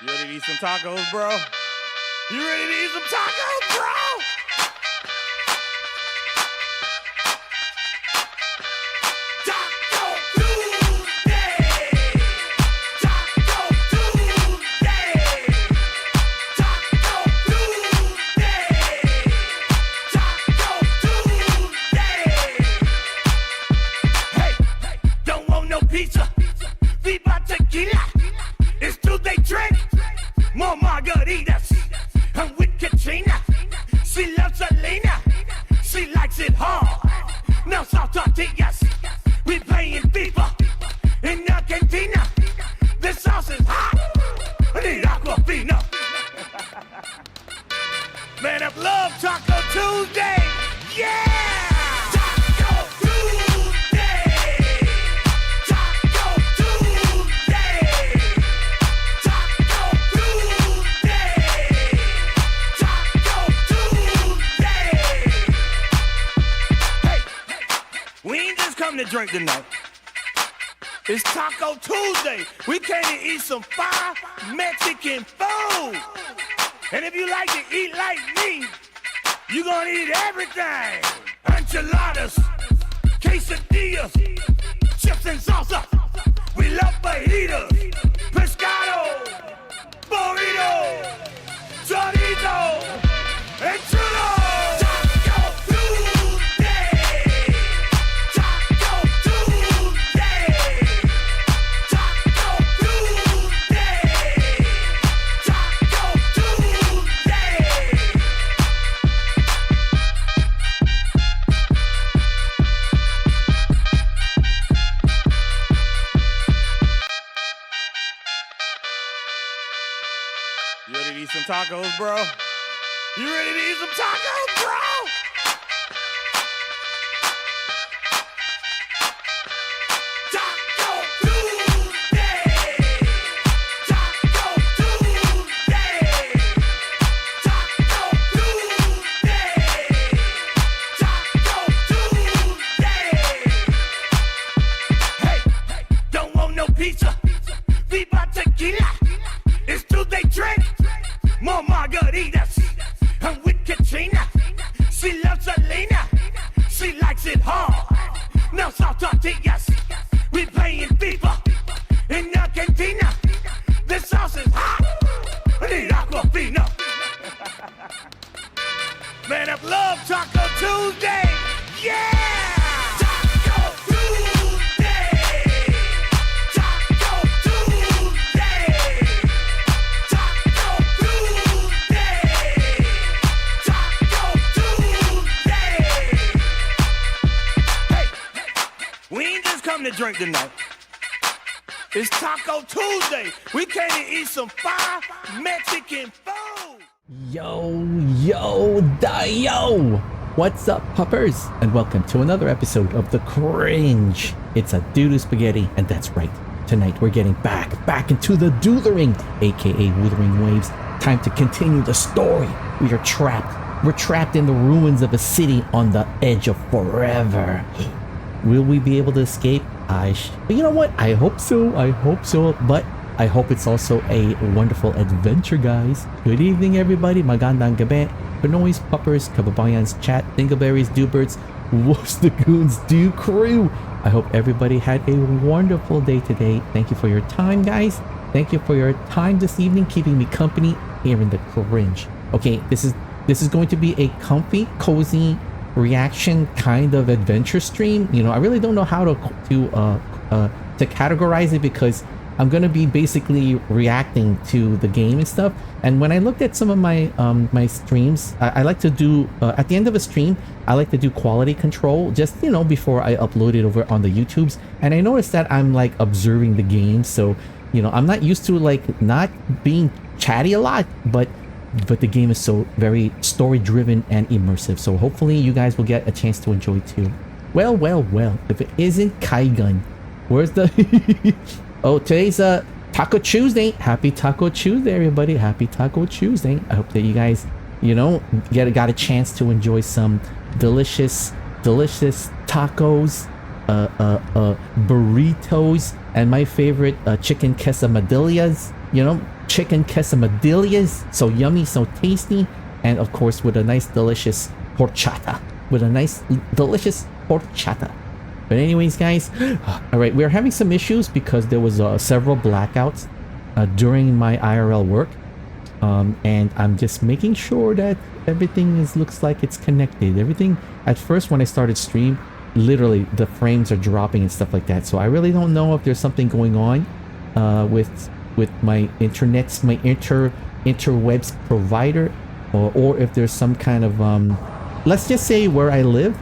You ready to eat some tacos, bro? You ready to eat some tacos, bro? More margaritas, I'm with Katrina. She loves Selena, she likes it hard. No salt tortillas, we playing FIFA in Argentina. The sauce is hot, I need Aquafina. Man, I love Taco Tuesday, yeah! To drink tonight. It's Taco Tuesday. We came to eat some fire Mexican food. And if you like to eat like me, you're gonna eat everything. Enchiladas, quesadillas, chips and salsa. We love fajitas, pescado, burrito, chorizo, and churros. You ready to eat some tacos, bro? You ready to eat some tacos, bro? Taco Tuesday! Taco Tuesday! Taco Tuesday! Taco Tuesday! Hey, don't want no pizza. Viva tequila. It's Tuesday drink. More margaritas, I'm with Katrina. She loves Selena, she likes it hard. No salt tortillas, we playing FIFA in Argentina. The sauce is hot, I need Aquafina. Man, I love Taco Tuesday, yeah! To drink tonight. It's Taco Tuesday. We came to eat some fire Mexican food. Yo, what's up, puppers? And welcome to another episode of The Cringe. It's a doo-doo spaghetti, and that's right. Tonight we're getting back into the Wuthering, aka Wuthering Waves. Time to continue the story. We are trapped. We're trapped in the ruins of a city on the edge of forever. Will we be able to escape? But you know what? I hope so. But I hope it's also a wonderful adventure, guys. Good evening, everybody. Magandang gabi. Pinoys, puppers, kababayans, chat, dingleberries, dewbirds, wolves, the goons, do crew. I hope everybody had a wonderful day today. Thank you for your time, guys. Thank you for your time this evening, keeping me company here in the Cringe. Okay, this is going to be a comfy, cozy reaction kind of adventure stream. You know, I really don't know how to categorize it, because I'm gonna be basically reacting to the game and stuff. And when I looked at some of my my streams, I like to do at the end of a stream, I like to do quality control, just, you know, before I upload it over on the YouTubes. And I noticed that I'm like observing the game, so you know, I'm not used to like not being chatty a lot, but the game is so very story driven and immersive, so hopefully you guys will get a chance to enjoy too. Well, if it isn't Kaigun, where's the oh, today's Taco Tuesday. Happy Taco Tuesday, everybody. Happy Taco Tuesday. I hope that you guys, you know, got a chance to enjoy some delicious tacos, burritos, and my favorite chicken quesadillas. You know, chicken quesadillas, so yummy, so tasty, and of course with a nice delicious horchata, with a nice delicious horchata. But anyways, guys, all right, we're having some issues because there was several blackouts during my IRL work, and I'm just making sure that everything looks like it's connected. Everything at first when I started stream, literally the frames are dropping and stuff like that. So I really don't know if there's something going on with my internet's my interwebs provider, or if there's some kind of let's just say where I live,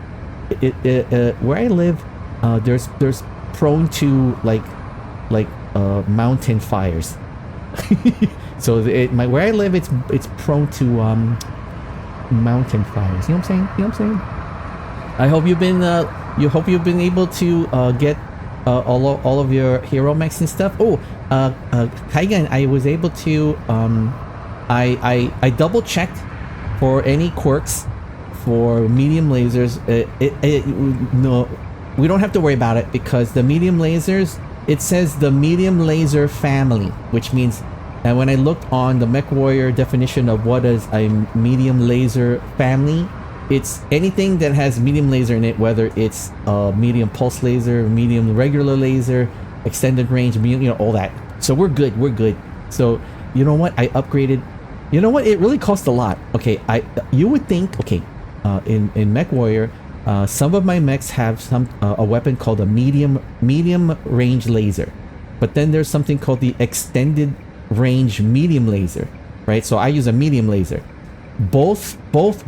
where I live, there's prone to like mountain fires. So where I live, it's prone to mountain fires. You know what I'm saying? You know what I'm saying? I hope you've been able to get all of your hero mechs and stuff. Oh, Kaigan, I was able to I double checked for any quirks for medium lasers. No, we don't have to worry about it because the medium lasers, it says the medium laser family, which means, and when I looked on the MechWarrior definition of what is a medium laser family, it's anything that has medium laser in it, whether it's medium pulse laser, medium regular laser, extended range, you know, all that. So we're good. So you know what, I upgraded. You know what, it really cost a lot. Okay, you would think, okay, in MechWarrior, some of my mechs have a weapon called a medium range laser, but then there's something called the extended range medium laser, right? So I use a medium laser. Both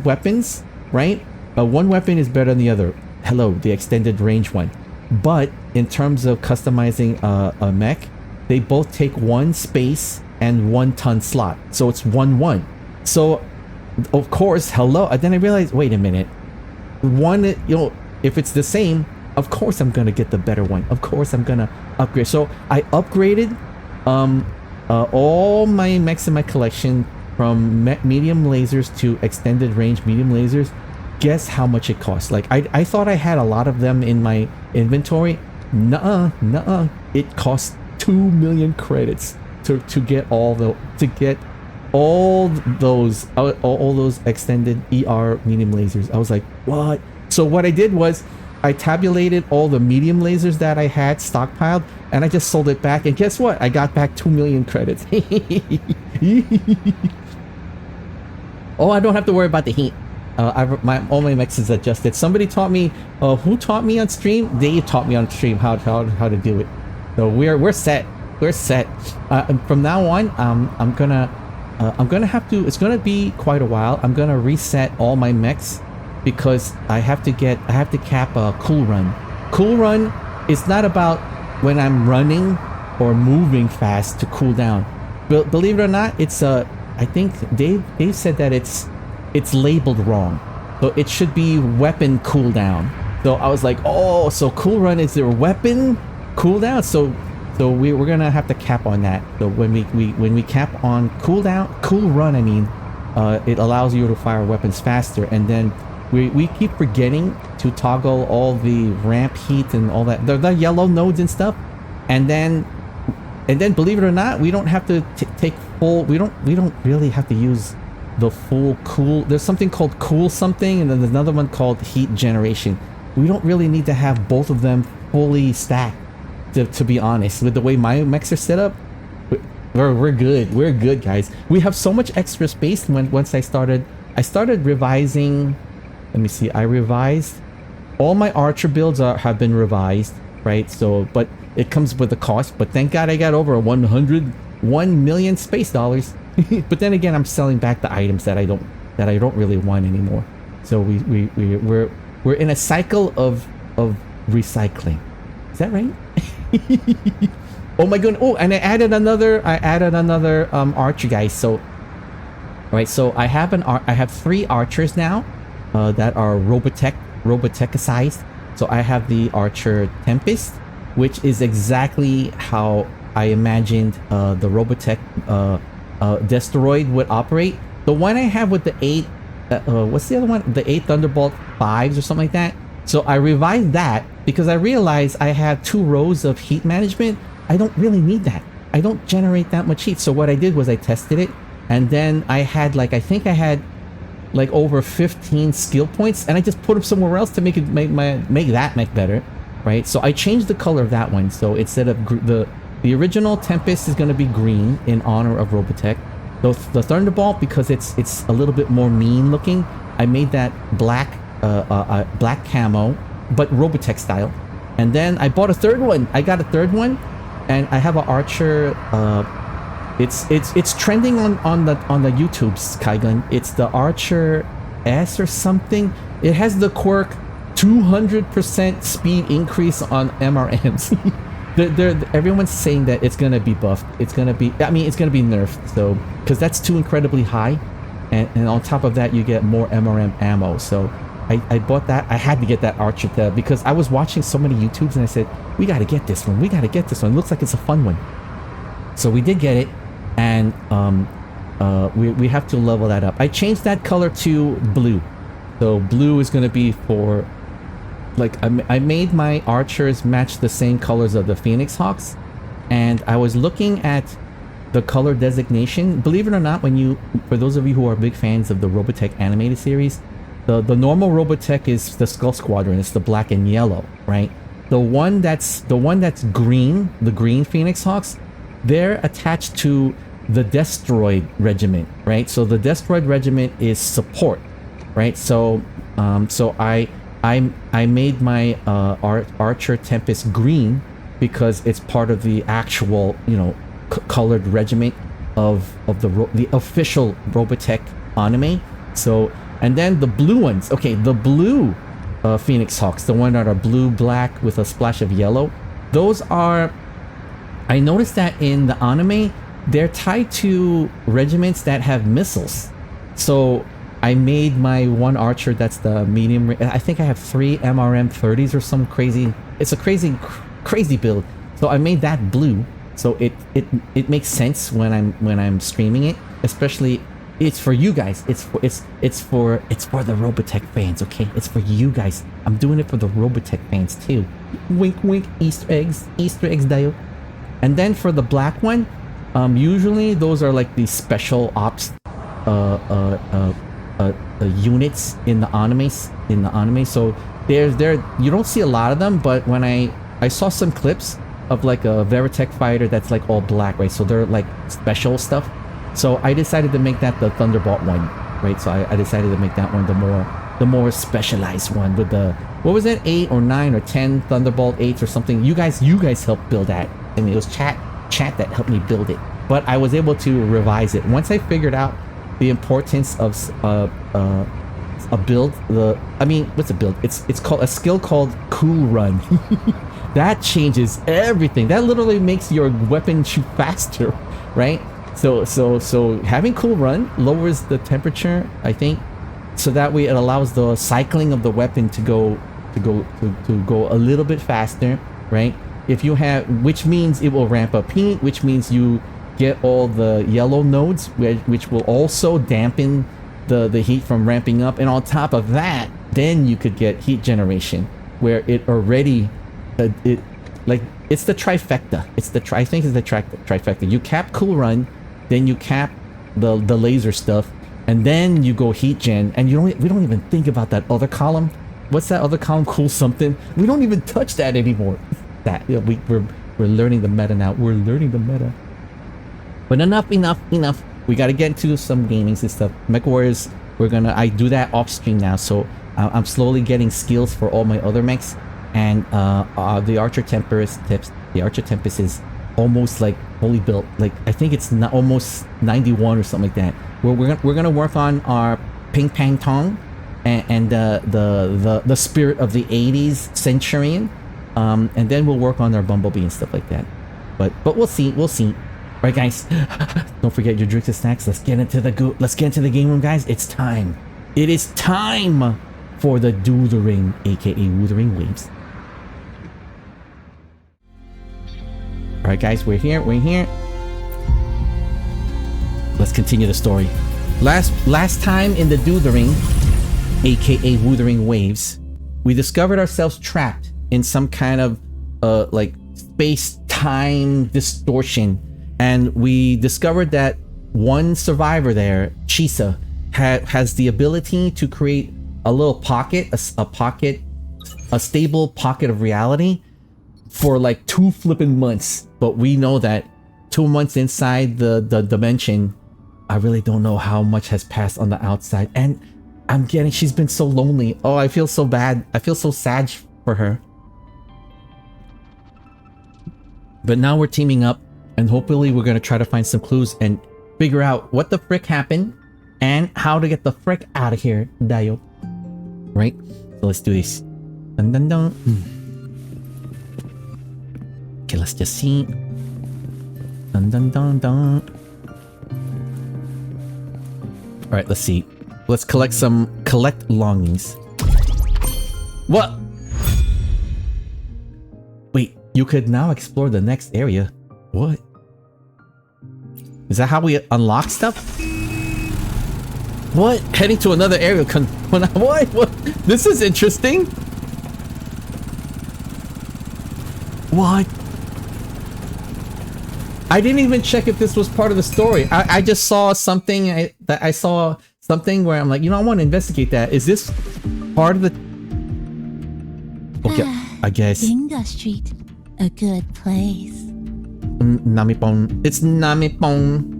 weapons, right? One weapon is better than the other. Hello, the extended range one. But in terms of customizing a mech, they both take 1 space and 1 ton slot. So it's 1-1. So of course, hello. And then I realized, wait a minute. One, you know, if it's the same, of course I'm gonna get the better one. Of course I'm gonna upgrade. So I upgraded all my mechs in my collection from medium lasers to extended range medium lasers. Guess how much it costs? Like I thought I had a lot of them in my inventory. Nuh-uh. It costs 2 million credits to get all those extended ER medium lasers. I was like, what? So what I did was I tabulated all the medium lasers that I had stockpiled, and I just sold it back, and guess what? I got back 2 million credits. Oh, I don't have to worry about the heat. All my mechs is adjusted. Somebody taught me, who taught me on stream? Dave taught me on stream how to do it. So we're set. We're set. From now on, I'm gonna have to, it's gonna be quite a while. I'm gonna reset all my mechs because I have to cap a cool run. Cool run is not about when I'm running or moving fast to cool down. Believe it or not, it's I think Dave said that it's labeled wrong. So it should be weapon cooldown. So I was like, oh, so cool run is their weapon cooldown. So we're gonna have to cap on that. So when we cap on cool run, I mean, it allows you to fire weapons faster, and then we keep forgetting to toggle all the ramp heat and all that, the yellow nodes and stuff, and then believe it or not, we don't have to take full. We don't really have to use the full cool. There's something called cool something, and then there's another one called heat generation. We don't really need to have both of them fully stacked. To be honest, with the way my mechs are set up, we're good, guys. We have so much extra space. Once I started revising. Let me see. I revised all my archer builds have been revised, right? So, but it comes with a cost. But thank God I got over 1 million space dollars. But then again, I'm selling back the items that I don't really want anymore. So we're in a cycle of recycling. Is that right? Oh my goodness. Oh, and I added another archer, guys. So all right, so I have 3 archers now that are Robotech-sized. So I have the Archer Tempest, which is exactly how I imagined the Robotech Destroid would operate. The one I have with the 8 what's the other one? The 8 Thunderbolt 5s or something like that. So I revised that because I realized I have 2 rows of heat management. I don't really need that. I don't generate that much heat. So what I did was I tested it, and then I had like, I think I had like over 15 skill points, and I just put them somewhere else to make that better, right? So I changed the color of that one. So instead of the original Tempest is going to be green in honor of Robotech. The Thunderbolt, because it's a little bit more mean looking, I made that black black camo, but Robotech style. And then I bought a third one. I got a third one, and I have an Archer. It's trending on the YouTube's Kaigun. It's the Archer S or something. It has the quirk 200% speed increase on MRMs. Everyone's saying that it's gonna be buffed. It's gonna be nerfed. So because that's too incredibly high, and on top of that you get more MRM ammo. So I bought that. I had to get that Archer because I was watching so many YouTubes and I said we got to get this one. We got to get this one. It looks like it's a fun one. So we did get it. And we have to level that up. I changed that color to blue. So blue is going to be for, like, I made my archers match the same colors of the Phoenix Hawks. And I was looking at the color designation. Believe it or not, for those of you who are big fans of the Robotech animated series, the normal Robotech is the Skull Squadron. It's the black and yellow, right? The one that's green, the green Phoenix Hawks, they're attached to the Destroid Regiment, right? So the Destroid Regiment is support, right? So I made my Archer Tempest green because it's part of the actual, colored regiment of the official Robotech anime. So, and then the blue ones. Okay, the blue Phoenix Hawks, the one that are blue black with a splash of yellow. Those are. I noticed that in the anime, they're tied to regiments that have missiles. So I made my one archer that's the medium. I think I have 3 MRM 30s or some crazy. It's a crazy build. So I made that blue. So it makes sense when I'm streaming it. Especially, it's for you guys. It's for the Robotech fans. Okay, it's for you guys. I'm doing it for the Robotech fans too. Wink, wink. Easter eggs, Dio. And then for the black one, usually those are like the special ops units in the anime. So there you don't see a lot of them, but when I saw some clips of like a Veritech fighter that's like all black, right? So they're like special stuff. So I decided to make that the Thunderbolt one, right? So I decided to make that one the more specialized one with the, what was it, 8 or 9 or 10 Thunderbolt 8s or something. You guys helped build that. I mean, it was chat that helped me build it, but I was able to revise it once I figured out the importance of a build. What's a build? It's called a skill called Cool Run. That changes everything. That literally makes your weapon shoot faster, right? So having Cool Run lowers the temperature, I think, so that way it allows the cycling of the weapon to go a little bit faster, right? If you have, which means it will ramp up heat, which means you get all the yellow nodes, which will also dampen the heat from ramping up. And on top of that, then you could get heat generation, where it already, it's the trifecta. I think it's the trifecta. You cap Cool Run, then you cap the laser stuff, and then you go heat gen, and we don't even think about that other column. What's that other column? Cool something. We don't even touch that anymore. We're learning the meta now. We're learning the meta. But enough. We got to get into some gamings and stuff. MechWarriors, I do that off stream now, so I'm slowly getting skills for all my other mechs, and the Archer Tempest is almost like fully built. Like, I think it's not almost 91 or something like that. We're gonna work on our Ping Pang Tong and the spirit of the 80s Centurion. And then we'll work on our Bumblebee and stuff like that. But we'll see. Right, guys? Don't forget your drinks and snacks. Let's get into the game room, guys. It's time. It is time for the Wuthering, aka Wuthering Waves. Alright, guys, we're here. Let's continue the story. Last time in the Wuthering, aka Wuthering Waves, we discovered ourselves trapped in some kind of like space-time distortion, and we discovered that one survivor there, Chisa, has the ability to create a little pocket, a stable pocket of reality for like 2 flipping months. But we know that 2 months inside the dimension, I really don't know how much has passed on the outside. And she's been so lonely. Oh, I feel so bad. I feel so sad for her. But now we're teaming up, and hopefully we're gonna try to find some clues and figure out what the frick happened and how to get the frick out of here, Dayo. Right? So let's do this. Dun dun dun. Okay, let's just see. Dun dun dun dun. Alright, let's see. Let's collect longings. What? Wait, you could now explore the next area. What? Is that how we unlock stuff? What? Heading to another area what? This is interesting. What? I didn't even check if this was part of the story. I just saw something I saw something where I'm like, you know, I want to investigate that. Is this part of the... Okay, I guess. Ginga Street, a good place. Namipon. It's Namipon.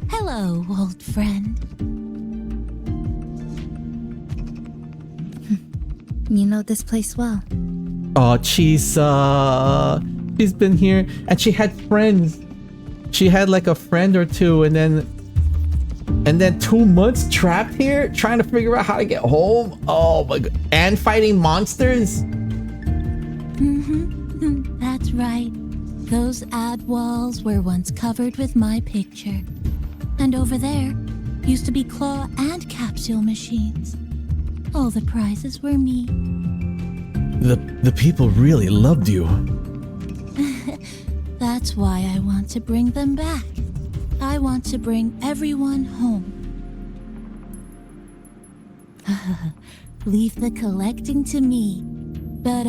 Hello, old friend. You know this place well. Oh, she's been here, and she had friends. She had like a friend or two, and then 2 months trapped here, trying to figure out how to get home. Oh my god! And fighting monsters. That's right. Those ad walls were once covered with my picture, and over there used to be claw and capsule machines. All the prizes were me. The people really loved you. That's why I want to bring them back. I want to bring everyone home. Leave the collecting to me. But,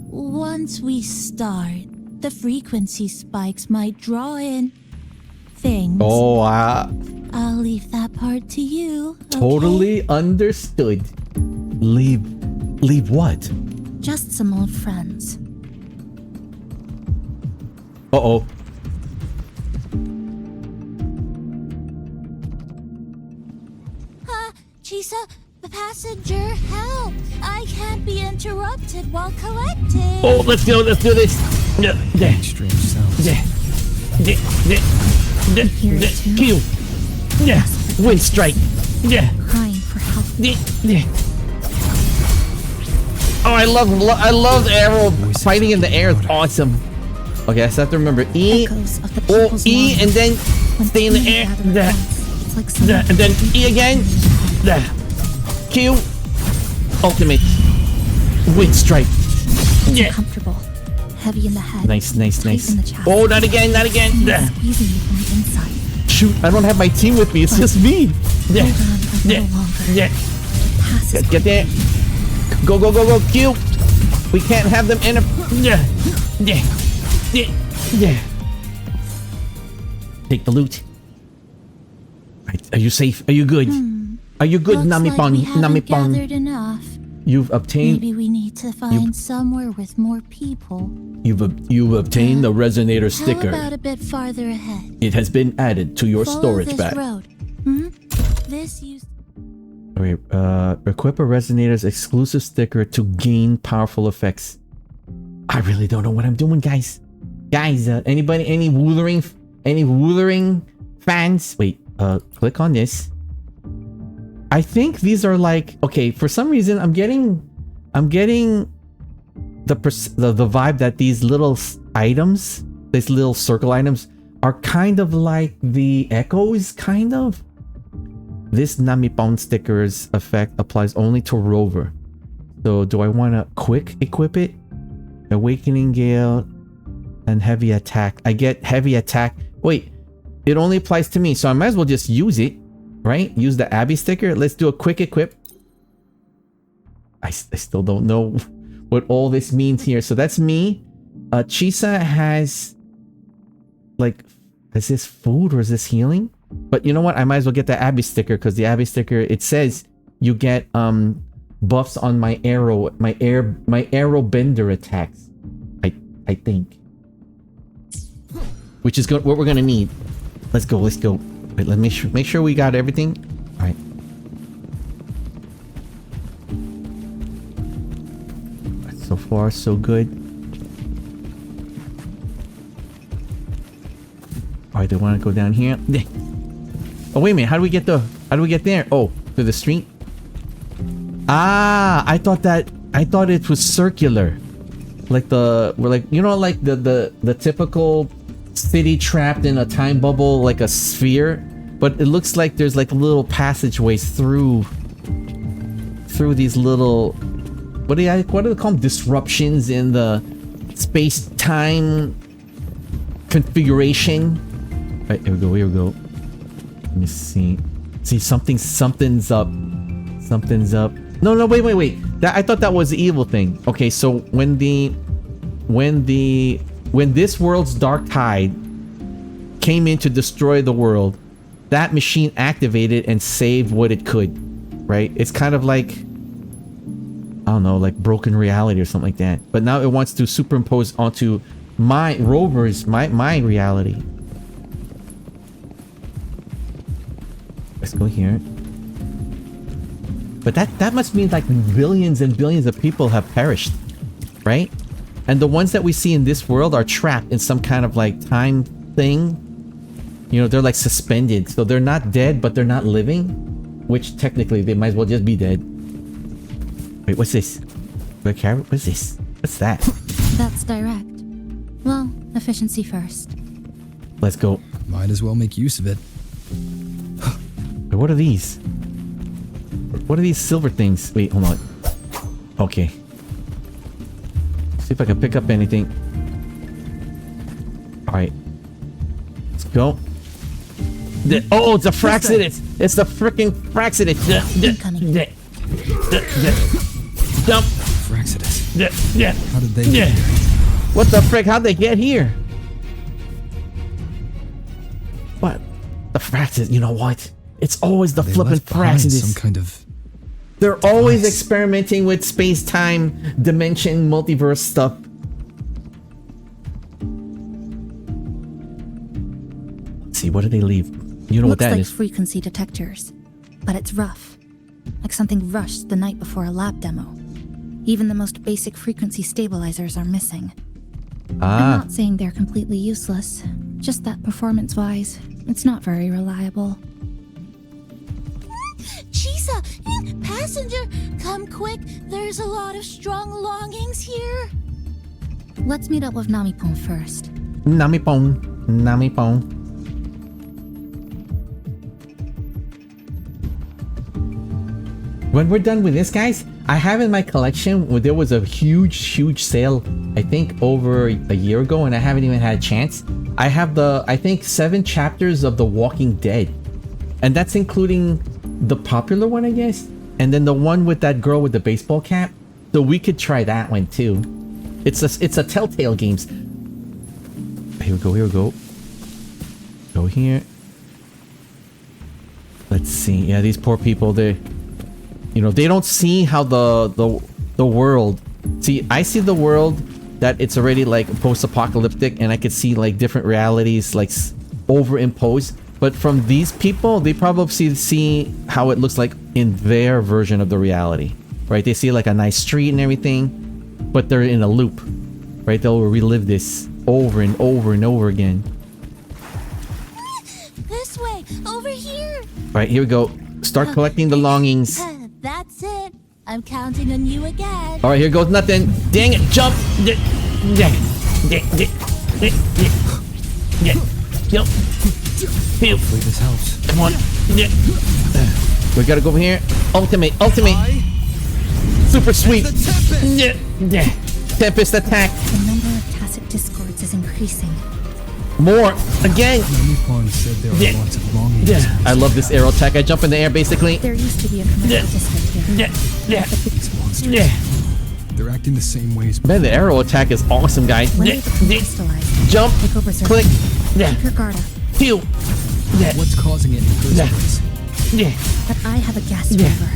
once we start, the frequency spikes might draw in things. Oh, I'll leave that part to you. Okay? Totally understood. Leave what? Just some old friends. Uh-oh. Chisa, the passenger, help! I can't be interrupted while collecting. Oh, let's go. Let's do this. Extreme sounds. Hear it too? Kill. Wind strike. Crying for help. Oh, I love arrow fighting in the air. It's awesome. Okay, I just have to remember E. Echoes of the Oh, people's E, and then When stay in the people air. gather at once, it's like someone And then E again. Q. Ultimate. Wind strike. uncomfortable, heavy in the head. Nice. tight in the chest. Oh, not again. Feels squeezing you from the inside. Shoot, I don't have my team with me. It's just me. Hold on a little longer. It passes. Get there. Go. Q. We can't have them in a... Take the loot. Right, are you safe? Are you good? Are you good, Looks Namipon? like we haven't Namipon. gathered enough. You've obtained... Maybe we need to find somewhere with more people. You've obtained the resonator How sticker. about a bit farther ahead? It has been added to your Follow storage this bag. road. This used. Okay, equip a resonator's exclusive sticker to gain powerful effects. I really don't know what I'm doing, guys. Guys, any Wuthering fans? Wait, click on this. I think these are like, okay, for some reason I'm getting the vibe that these little items, these little circle items, are kind of like the echoes, kind of. This Namipon sticker's effect applies only to Rover. So do I want to quick equip it? Awakening Gale and heavy attack. I get heavy attack. Wait, it only applies to me, so I might as well just use it, right? Use the Abby sticker. Let's do a quick equip. I still don't know what all this means here. So that's me. Chisa has like, is this food or is this healing? But you know what? I might as well get the Abby sticker because the Abby sticker, it says you get buffs on my arrow bender attacks. I think. Which is what we're gonna need. Let's go. Wait, let me make sure we got everything. All right. So far, so good. All right, they want to go down here. Oh wait a minute, how do we get there? Oh, through the street. Ah, I thought it was circular. Like the typical city trapped in a time bubble, like a sphere, but it looks like there's like little passageways through these little, what do they call them? Disruptions in the space-time configuration. All right, here we go. Let me see. Something's up. No, wait. I thought that was the evil thing. Okay, so when this world's dark tide came in to destroy the world, that machine activated and saved what it could, right? It's kind of like, I don't know, like broken reality or something like that. But now it wants to superimpose onto my reality. Let's go here. But that must mean like billions and billions of people have perished, right? And the ones that we see in this world are trapped in some kind of like time thing. You know, they're like suspended. So they're not dead, but they're not living. Which technically they might as well just be dead. Wait, what's this? What's this? What's that? That's direct. Well, efficiency first. Let's go. Might as well make use of it. Wait, what are these? What are these silver things? Wait, hold on. Okay. See if I can pick up anything. Alright. Let's go. Oh, it's a Fraxidus! It's the freaking Fraxidus! Jump! Fraxidus. How did they get here? What the frick? How'd they get here? What? The Fraxidus, you know what? It's always the flippin' Fraxidus. Some kind of... They're always experimenting with space-time, dimension, multiverse stuff. Let's see, what do they leave? You know what that is? Looks like frequency detectors, but it's rough. Like something rushed the night before a lab demo. Even the most basic frequency stabilizers are missing. I'm not saying they're completely useless, just that performance-wise, it's not very reliable. Chisa, passenger, come quick. There's a lot of strong longings here. Let's meet up with Namipon first. Namipon. When we're done with this, guys, I have in my collection, there was a huge sale, I think over a year ago, and I haven't even had a chance. I have I think 7 chapters of The Walking Dead. And that's including the popular one, I guess, and then the one with that girl with the baseball cap. So we could try that one too. It's a Telltale Games. Here we go. Go here. Let's see. Yeah, these poor people. They don't see how the world. See, I see the world that it's already like post-apocalyptic, and I could see like different realities like overimposed. But from these people, they probably see how it looks like in their version of the reality, right? They see like a nice street and everything, but they're in a loop, right? They'll relive this over and over and over again. This way, over here. Right, here we go. Start collecting the longings. That's it. I'm counting on you again. All right, here goes nothing. Dang it, jump. Jump. Hopefully this helps. Come on. We gotta go over here. Ultimate. Super sweep. Tempest attack. The number of tacit discords is increasing. More. Again. Namipon said there are lots of longings. I love this arrow attack. I jump in the air basically. There used to be a commercial discord here. These monsters. They're They're acting the same way as Man, the arrow attack is awesome, guys. When they become crystallized, Jump, they go berserk. click, Keep your guard up. heal. What's causing it in the first place? But I have a gas driver.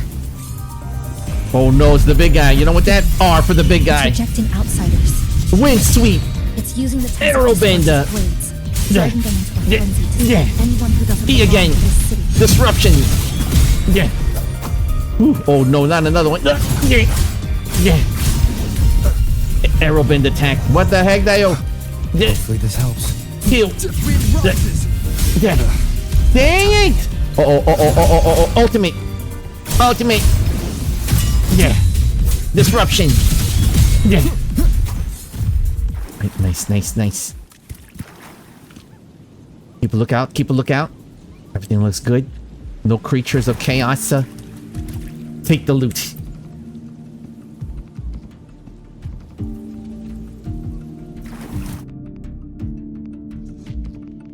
Oh no, it's the big guy. You know what that? R for the big It's guy. rejecting outsiders. Wind sweep. It's using the Arrow bender. blades, driving them into a frenzy to Yeah. stop anyone who doesn't E belong again. to this city. Disruption. Yeah. Ooh, oh no, not another one. Yeah. Arrow bend attack. What the heck, Dio? Yeah. Hopefully this helps. Heal. Yeah. Dang it! Oh. Ultimate. Yeah. Disruption. Yeah. Right, nice. Keep a lookout. Everything looks good. No creatures of chaos. Take the loot.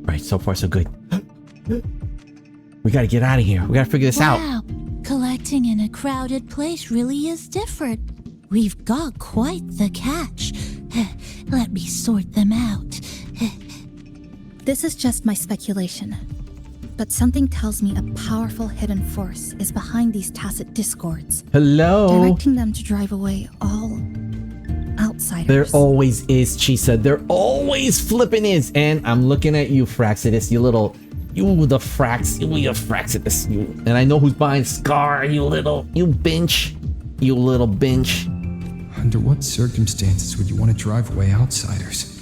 Right, so far so good. We gotta get out of here. We gotta figure this out. Wow, collecting in a crowded place really is different. We've got quite the catch. Let me sort them out. This is just my speculation, but something tells me a powerful hidden force is behind these tacit discords, Hello. directing them to drive away all outsiders. There always is, Chisa. There always flipping is. And I'm looking at you, Fraxidus, you little... You Fraxidus. And I know who's behind Scar, you little bench. Under what circumstances would you want to drive away outsiders?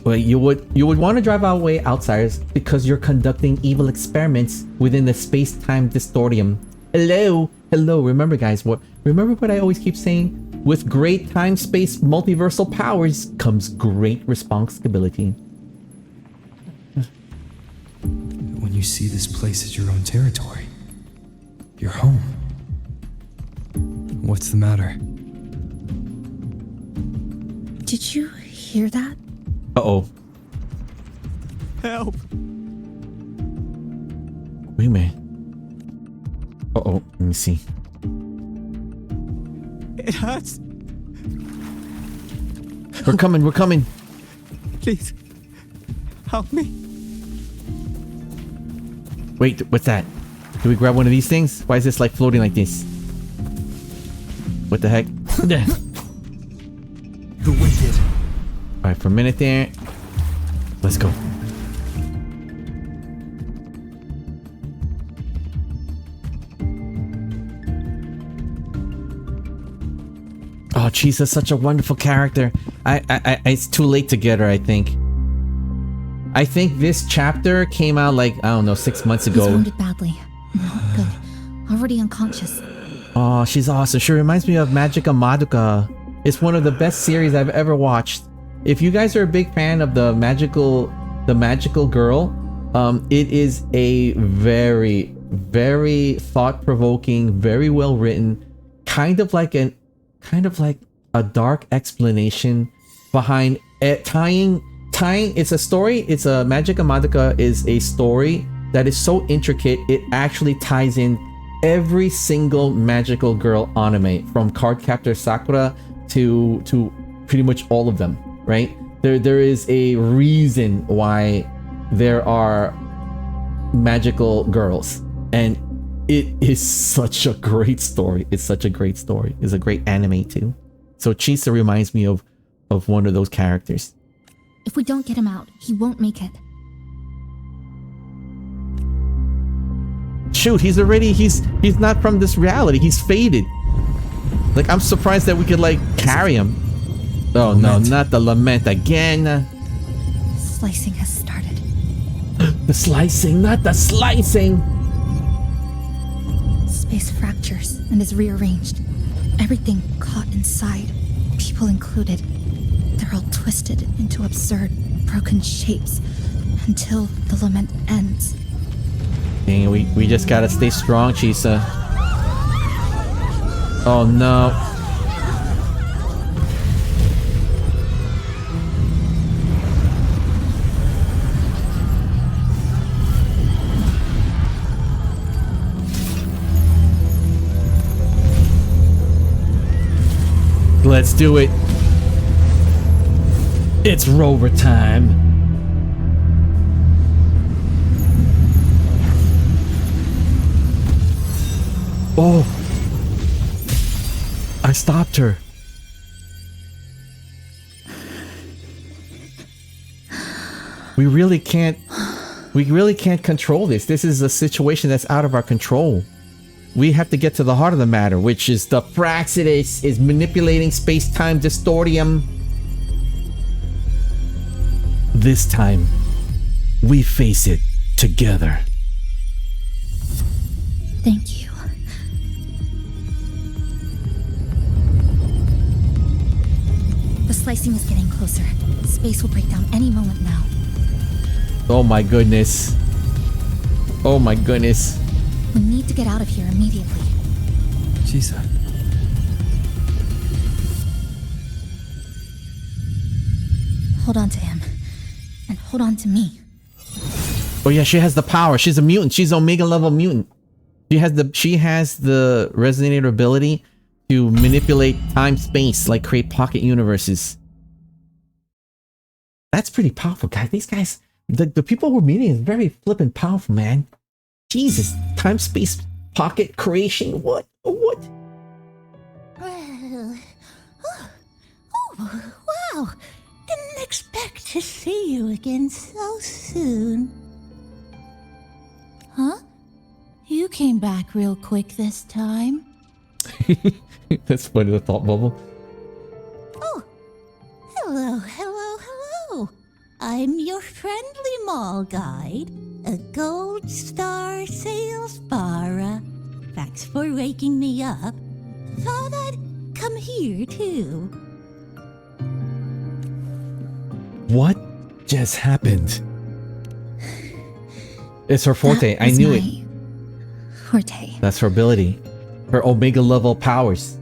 Well, you would want to drive away outsiders because you're conducting evil experiments within the space-time distortium. Hello. Remember, guys, remember what I always keep saying? With great time-space multiversal powers comes great responsibility. When you see this place as your own territory, your home. What's the matter? Did you hear that? Uh-oh. Help! Wait a minute. Uh-oh. Let me see. It hurts. We're coming. Please, help me. Wait, what's that? Do we grab one of these things? Why is this like floating like this? What the heck? The wicked. Alright, for a minute there. Let's go. Oh, Chisa's such a wonderful character. It's too late to get her, I think. I think this chapter came out like, I don't know, 6 months He's ago. wounded badly. Good. Already unconscious. Oh, she's awesome. She reminds me of Magica Madoka. It's one of the best series I've ever watched. If you guys are a big fan of the magical girl, it is a very, very thought-provoking, very well written, kind of like a dark explanation behind it, tying. It's a story. It's a Magica Madoka is a story that is so intricate. It actually ties in every single magical girl anime, from Cardcaptor Sakura to pretty much all of them. Right? There is a reason why there are magical girls, and it is such a great story. It's such a great story. It's a great anime too. So Chisa reminds me of one of those characters. If we don't get him out, he won't make it. Shoot, he's not from this reality. He's faded. Like, I'm surprised that we could like carry him. Oh no, not the lament again. Slicing has started. The slicing, not the slicing. Space fractures and is rearranged. Everything caught inside, people included. They're all twisted into absurd, broken shapes until the lament ends. Dang, we just gotta stay strong, Chisa. Oh no. Let's do it. It's rover time. Oh. I stopped her. We really can't control this. This is a situation that's out of our control. We have to get to the heart of the matter, which is the Praxidus is manipulating space-time distortium. This time, we face it together. Thank you. The slicing is getting closer. Space will break down any moment now. Oh my goodness. Oh my goodness. We need to get out of here immediately. Jesus. Hold on to him. And hold on to me. Oh yeah, she has the power. She's a mutant. She's Omega level mutant. She has the resonator ability to manipulate time space, like create pocket universes. That's pretty powerful, guys. These guys, the people we're meeting is very flippin' powerful, man. Jesus, time space pocket creation. What? Well, oh, wow. Didn't expect to see you again so soon. Huh? You came back real quick this time. That's funny, the thought bubble. Oh, hello. I'm your friendly mall guide, a gold star sales barra. Thanks for waking me up. Thought I'd come here too. What just happened? It's her forte. That I is knew my it. Forte. That's her ability. Her Omega level powers.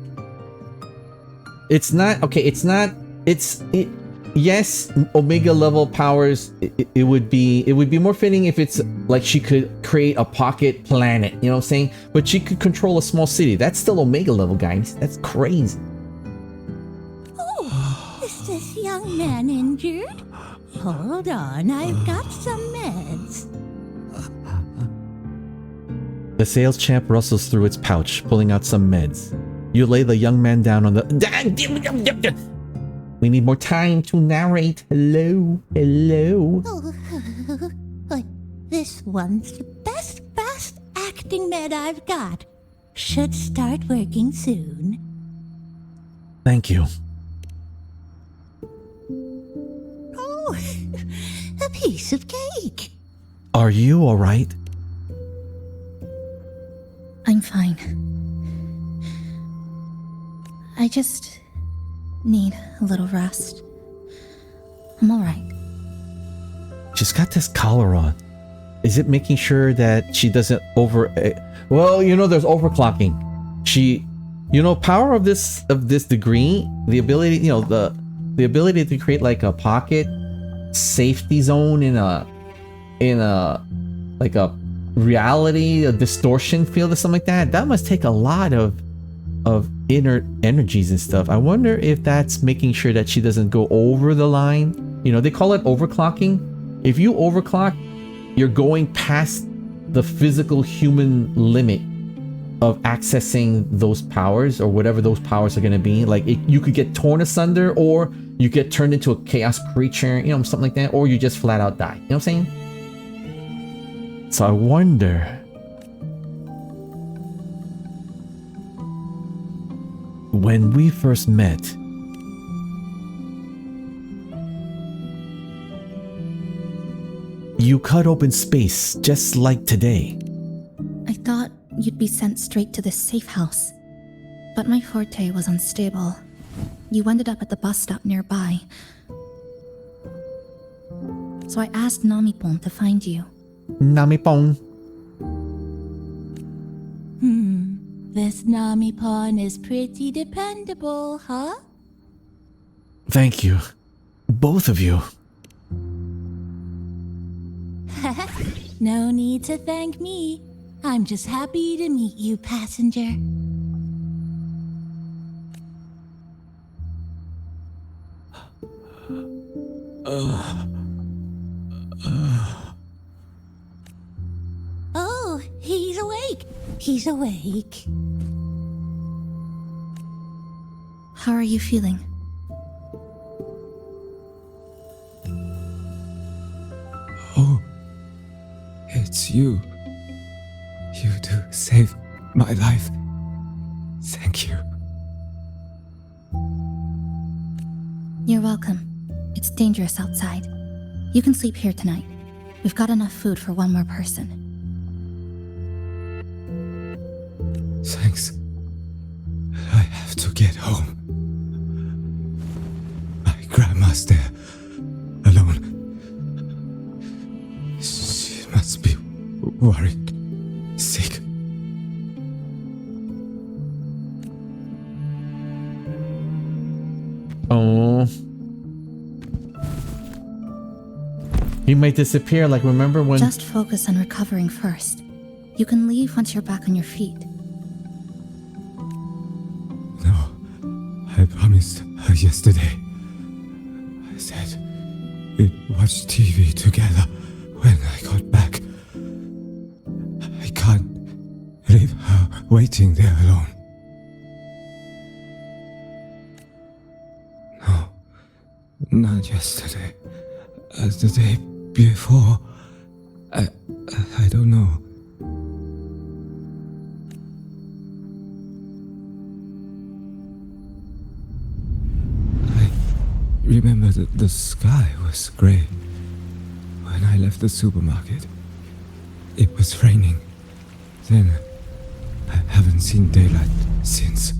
It's not okay. It's not. Yes, Omega level powers. It would be more fitting if it's like she could create a pocket planet. You know what I'm saying? But she could control a small city. That's still Omega level, guys. That's crazy. Oh, is this young man injured? Hold on, I've got some meds. The sales champ rustles through its pouch, pulling out some meds. You lay the young man down on the... We need more time to narrate. Hello. Oh, but this one's the best acting med I've got. Should start working soon. Thank you. Oh, a piece of cake. Are you alright? I'm fine. I just need a little rest. I'm alright. She's got this collar on. Is it making sure that she doesn't well, you know, there's overclocking. Power of this degree, the ability, the ability to create like a pocket safety zone in a like a reality, a distortion field or something like that. That must take a lot of inner energies and stuff. I wonder if that's making sure that she doesn't go over the line. You know, they call it overclocking. If you overclock, you're going past the physical human limit of accessing those powers or whatever those powers are going to be. Like you could get torn asunder, or you get turned into a chaos creature, something like that, or you just flat out die. You know what I'm saying? So I wonder, when we first met, you cut open space just like today. I thought you'd be sent straight to this safe house. But my forte was unstable. You ended up at the bus stop nearby. So I asked Namipon to find you. Namipon. This Namipon is pretty dependable, huh? Thank you. Both of you. No need to thank me. I'm just happy to meet you, passenger. Oh, he's awake. He's awake. How are you feeling? Oh, it's you. You do save my life. Thank you. You're welcome. It's dangerous outside. You can sleep here tonight. We've got enough food for one more person. Thanks. I have to get home. My grandma's there, alone. She must be worried, sick. Oh. He might disappear, like remember when... Just focus on recovering first. You can leave once you're back on your feet. No, I promised her yesterday. I said we'd watch TV together when I got back. I can't leave her waiting there alone. No, not yesterday. The day before. I don't know. I remember that the sky was gray. When I left the supermarket, it was raining. Then, I haven't seen daylight since.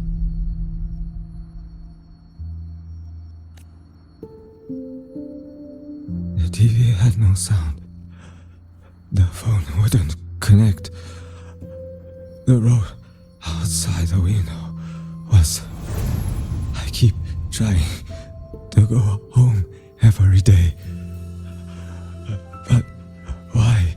The TV had no sound. The phone wouldn't connect. The road outside the window was... I keep trying to go home every day. But why?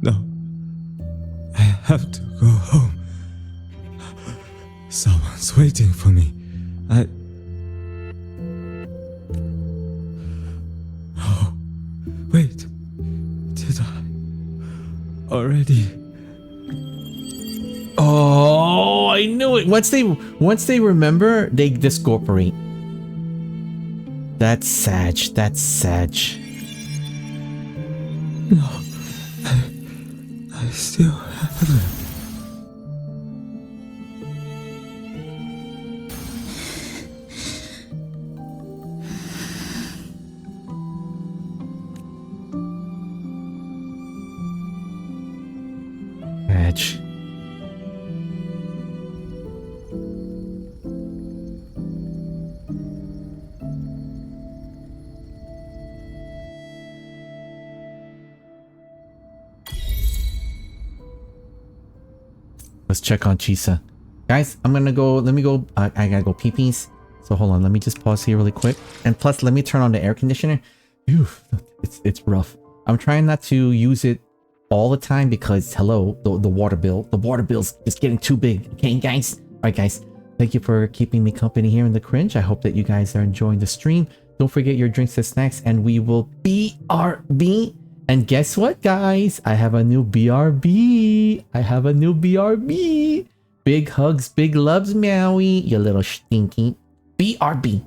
No. I have to go home. Someone's waiting for me. Oh, wait. Did I already? Oh, I knew it. Once they remember, they discorporate. That's Sag. That's Sag. No. I still haven't. Sag. Let's check on Chisa. Guys, I'm gonna go, let me go, I gotta go pee-pees. So hold on, let me just pause here really quick. And plus, let me turn on the air conditioner. Phew, it's rough. I'm trying not to use it all the time because, hello, the water bill. The water bill's just getting too big. Okay, guys? Alright, guys. Thank you for keeping me company here in the cringe. I hope that you guys are enjoying the stream. Don't forget your drinks and snacks, and we will BRB. And guess what, guys? I have a new BRB. Big hugs, big loves, Meowie. You little stinky. BRB.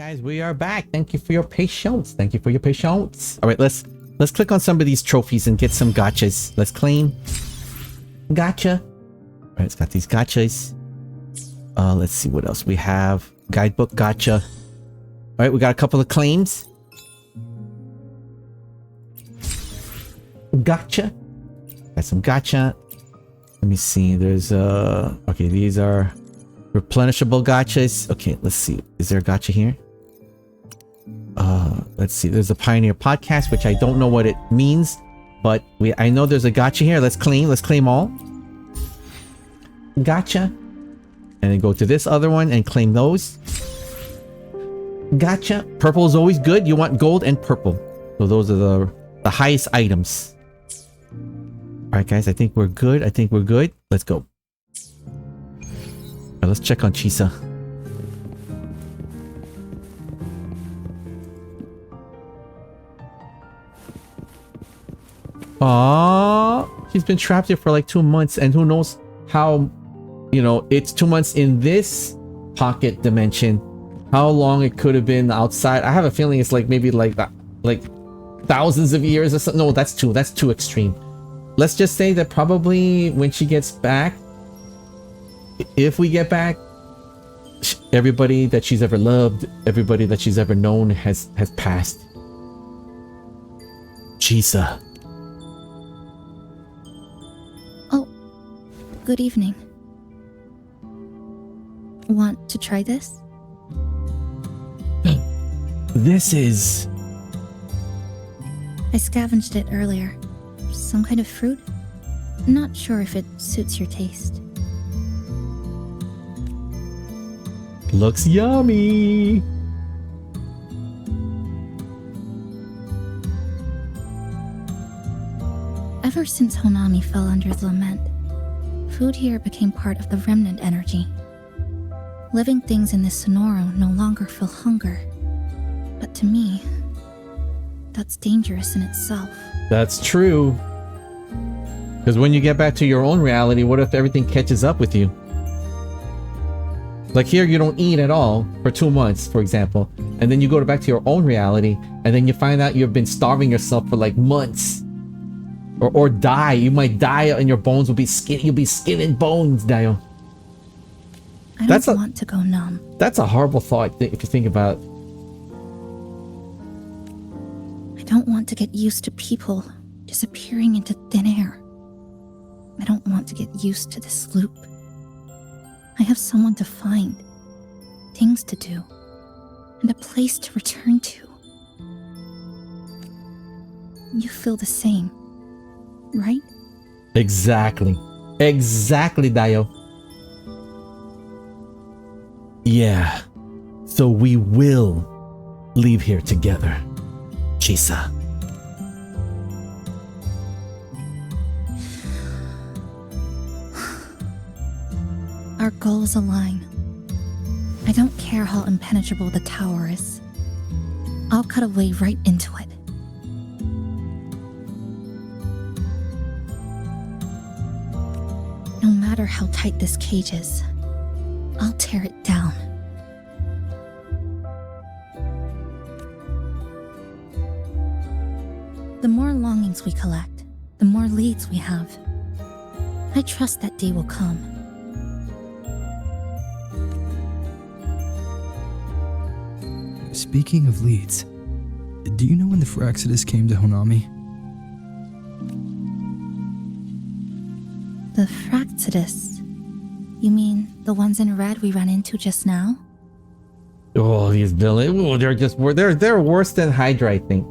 guys, we are back. Thank you for your patience. Thank you for your patience. All right, let's click on some of these trophies and get some gotchas. Let's claim. Gotcha. All right, it's got these gotchas. Let's see what else we have. Guidebook gotcha. All right, we got a couple of claims. Gotcha. Got some gotcha. Let me see. There's okay, these are replenishable gotchas. Okay, let's see. Is there a gotcha here? Let's see. There's a Pioneer podcast, which I don't know what it means, but I know there's a gotcha here. Let's claim all. Gotcha. And then go to this other one and claim those. Gotcha. Purple is always good. You want gold and purple. So those are the highest items. Alright guys, I think we're good. Let's go. Alright, let's check on Chisa. Aww, she's been trapped here for like 2 months, and who knows how, it's 2 months in this pocket dimension. How long it could have been outside. I have a feeling it's like maybe like thousands of years or something. No, that's too extreme. Let's just say that probably when she gets back, if we get back, everybody that she's ever loved, everybody that she's ever known has passed. Chisa. Oh, good evening. Want to try this? This is... I scavenged it earlier. Some kind of fruit? Not sure if it suits your taste. Looks yummy. Ever since Honami fell under the lament, food here became part of the remnant energy. Living things in this Sonoro no longer feel hunger. But to me, that's dangerous in itself. That's true. Because when you get back to your own reality, what if everything catches up with you? Like here, you don't eat at all for 2 months, for example. And then you go back to your own reality, and then you find out you've been starving yourself for like months. Or die. You might die and your bones will be skin. You'll be skin and bones, Dio. I don't want to go numb. That's a horrible thought if you think about it. I don't want to get used to people disappearing into thin air. I don't want to get used to this loop. I have someone to find, things to do, and a place to return to. You feel the same, right? Exactly, Dio. Yeah, so we will leave here together, Chisa. Our goals align. I don't care how impenetrable the tower is. I'll cut a way right into it. No matter how tight this cage is, I'll tear it down. The more longings we collect, the more leads we have. I trust that day will come. Speaking of leads, do you know when the Fraxidus came to Honami? The Fraxidus? You mean the ones in red we ran into just now? Oh, these villains! Oh, they're worse than Hydra, I think.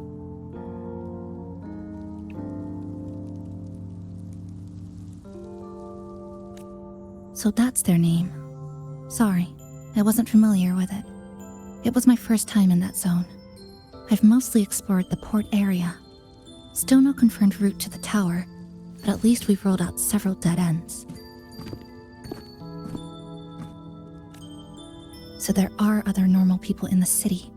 So that's their name. Sorry, I wasn't familiar with it. It was my first time in that zone. I've mostly explored the port area. Still no confirmed route to the tower, but at least we've rolled out several dead ends. So there are other normal people in the city.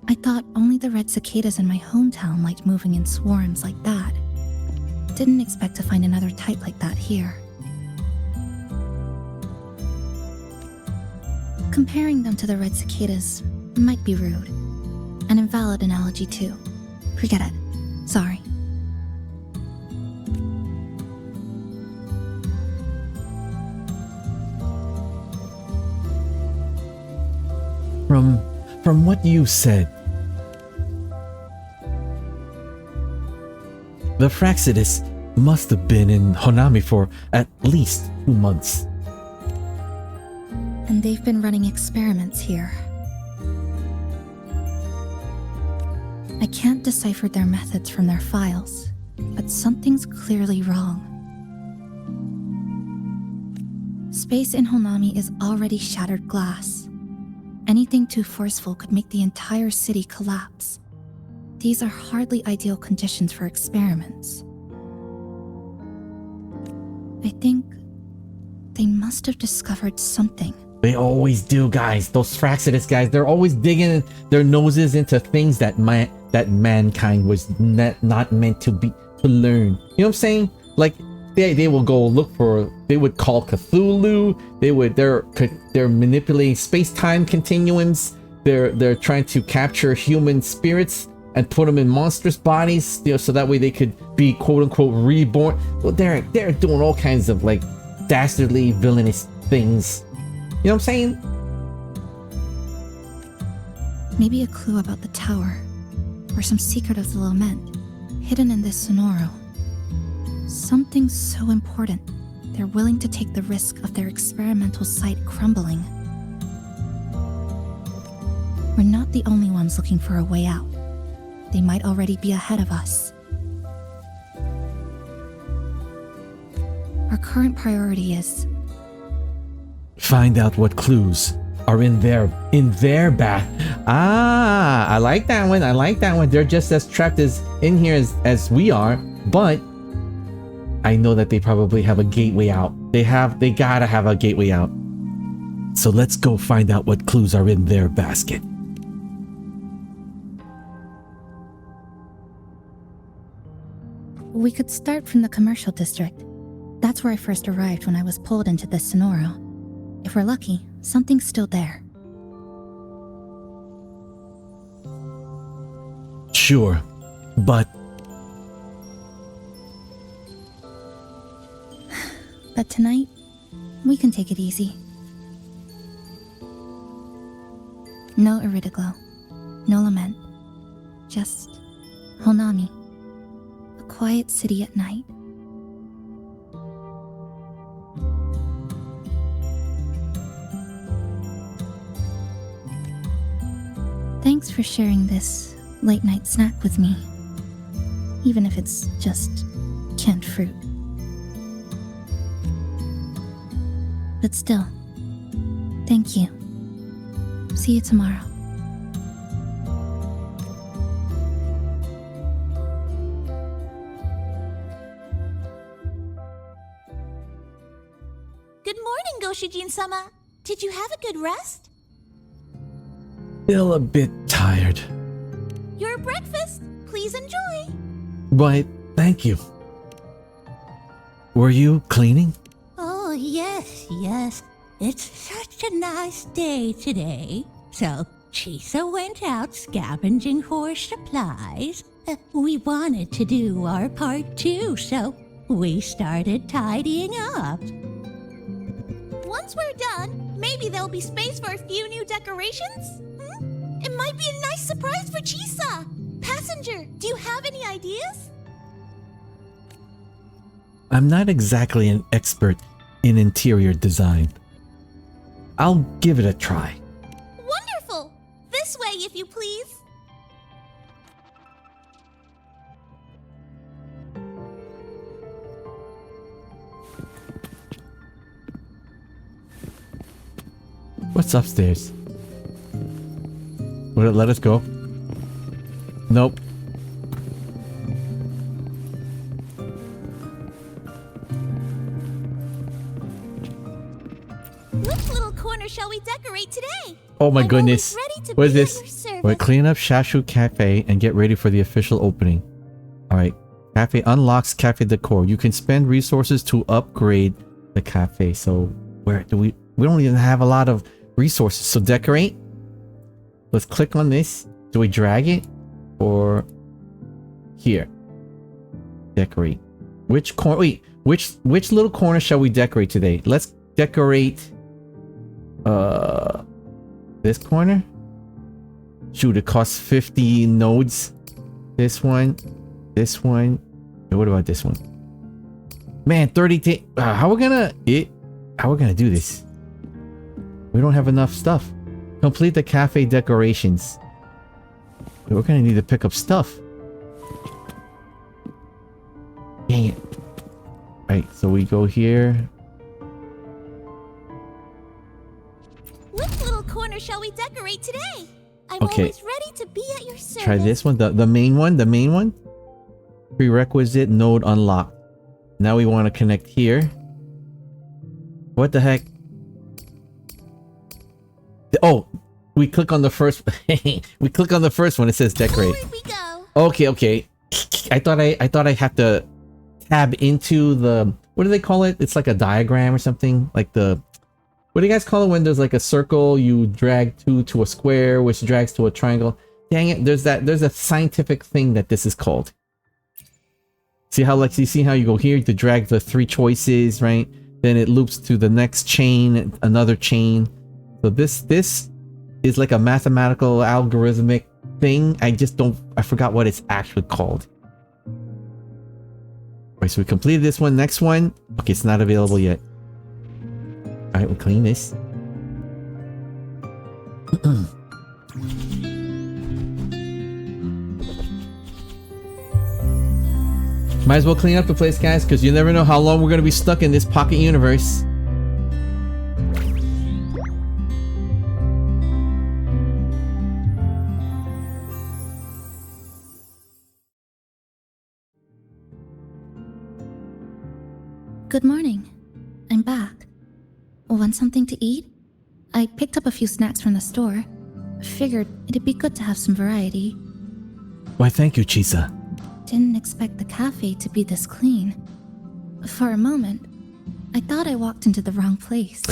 I thought only the red cicadas in my hometown liked moving in swarms like that. Didn't expect to find another type like that here. Comparing them to the red cicadas, might be rude. An invalid analogy, too. Forget it. Sorry. From what you said, the Fraxidus must have been in Honami for at least 2 months. And they've been running experiments here. I can't decipher their methods from their files, but something's clearly wrong. Space in Honami is already shattered glass. Anything too forceful could make the entire city collapse. These are hardly ideal conditions for experiments. I think they must have discovered something. They always do, guys. Those Fraxidus guys, they're always digging their noses into things that mankind was not meant to learn. You know what I'm saying? Like they will go look for. They would call Cthulhu. They're manipulating space-time continuums. They're trying to capture human spirits and put them in monstrous bodies, you know, so that way they could be quote unquote reborn. Well, they're doing all kinds of like dastardly, villainous things. You know what I'm saying? Maybe a clue about the tower, or some secret of the lament, hidden in this sonoro. Something so important, they're willing to take the risk of their experimental site crumbling. We're not the only ones looking for a way out. They might already be ahead of us. Our current priority is find out what clues are in their bath. I like that one. They're just as trapped in here as we are, but I know that they probably have a gateway out. They gotta have a gateway out. So let's go find out what clues are in their basket. We could start from the commercial district. That's where I first arrived when I was pulled into this sonoro. If we're lucky, something's still there. Sure, but tonight, we can take it easy. No Iridaglow, no lament, just Honami, a quiet city at night. Thanks for sharing this late night snack with me, even if it's just canned fruit. But still, thank you. See you tomorrow. Good morning, Goshijin-sama. Did you have a good rest? still a bit tired. Your breakfast. Please enjoy. Why, thank you. Were you cleaning? Oh, yes. It's such a nice day today. So, Chisa went out scavenging for supplies. We wanted to do our part too, so we started tidying up. Once we're done, maybe there'll be space for a few new decorations? It might be a nice surprise for Chisa. Passenger, do you have any ideas? I'm not exactly an expert in interior design. I'll give it a try. Wonderful! This way, if you please. What's upstairs? Would it let us go? Nope. Which little corner shall we decorate today? Oh my I'm goodness. always ready to What is be at this? your service. Wait, clean up Shashu Cafe and get ready for the official opening. Alright. Cafe unlocks cafe decor. You can spend resources to upgrade the cafe. So where do we don't even have a lot of resources. So decorate. Let's click on this. Do we drag it? Or here? Decorate. Which corner? Wait, which little corner shall we decorate today? Let's decorate this corner. Shoot, it costs 50 nodes. This one. And what about this one? Man, 30 how we gonna do this? We don't have enough stuff. Complete the cafe decorations. We're gonna need to pick up stuff. Dang it. Right, so we go here. Which little corner shall we decorate today? I'm Okay. always ready to be at your service. Try this one, the main one. Prerequisite node unlocked. Now we want to connect here. What the heck? Oh, we click on the first. We click on the first one. It says decorate. Forward we go. Okay. I thought I had to tab into the, what do they call it? It's like a diagram or something. Like the, what do you guys call it when there's like a circle you drag to a square, which drags to a triangle? Dang it! There's a scientific thing that this is called. See how, like, you see how you go here to drag the 3 choices, right? Then it loops to the next chain, another chain. So this is like a mathematical algorithmic thing. I forgot what it's actually called. Alright, so we completed this one. Next one. Okay, it's not available yet. Alright, we'll clean this. Might as well clean up the place, guys, because you never know how long we're going to be stuck in this pocket universe. Good morning. I'm back. Want something to eat? I picked up a few snacks from the store. Figured it'd be good to have some variety. Why, thank you, Chisa. Didn't expect the cafe to be this clean. For a moment, I thought I walked into the wrong place.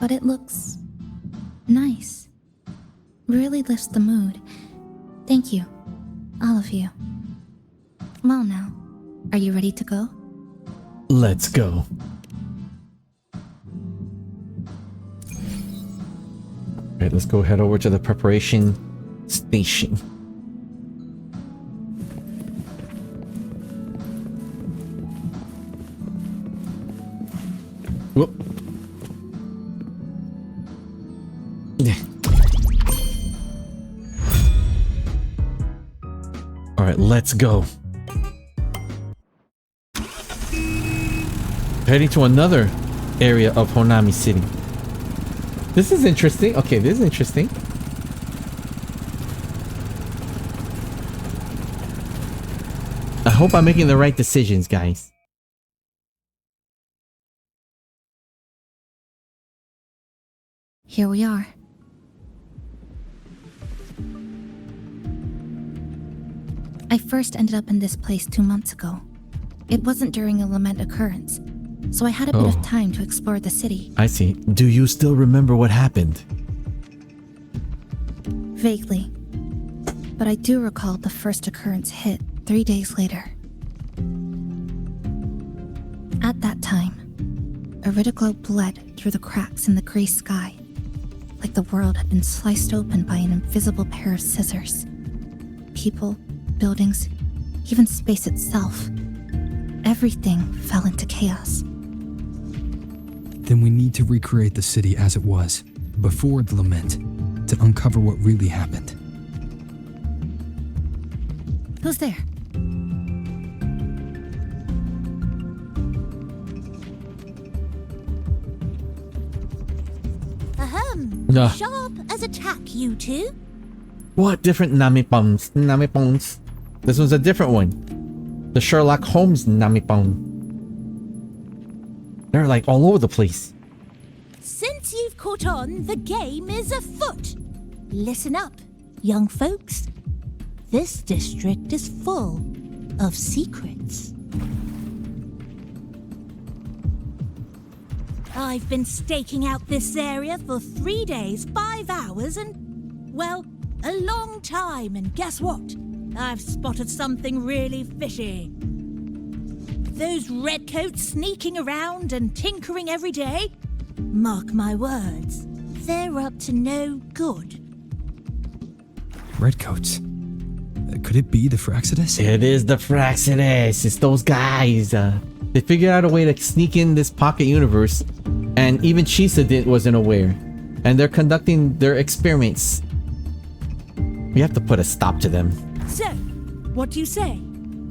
But it looks nice. Really lifts the mood. Thank you, all of you. Well now, are you ready to go? Let's go. Alright, let's go head over to the preparation station. Whoop. Yeah. Alright, let's go. Heading to another area of Honami City. This is interesting. Okay, this is interesting. I hope I'm making the right decisions, guys. Here we are. I first ended up in this place 2 months ago. It wasn't during a lament occurrence, so I had a bit of time to explore the city. I see. Do you still remember what happened? Vaguely. But I do recall the first occurrence hit 3 days later. At that time, Iridoglow bled through the cracks in the gray sky, like the world had been sliced open by an invisible pair of scissors. People, buildings, even space itself. Everything fell into chaos. Then we need to recreate the city as it was, before the lament, to uncover what really happened. Who's there? Nah. Sharp as a tack, you two. What different Namipons? Namipons. This one's a different one. The Sherlock Holmes Namipon. They're like all over the place. Since you've caught on, the game is afoot. Listen up, young folks. This district is full of secrets. I've been staking out this area for 3 days, 5 hours, and, well, a long time. And guess what? I've spotted something really fishy. Those redcoats sneaking around and tinkering every day? Mark my words, they're up to no good. Redcoats. Could it be the Fraxidus? It is the Fraxidus. It's those guys. They figured out a way to sneak in this pocket universe, and even Chisa wasn't aware. And they're conducting their experiments. We have to put a stop to them. So, what do you say?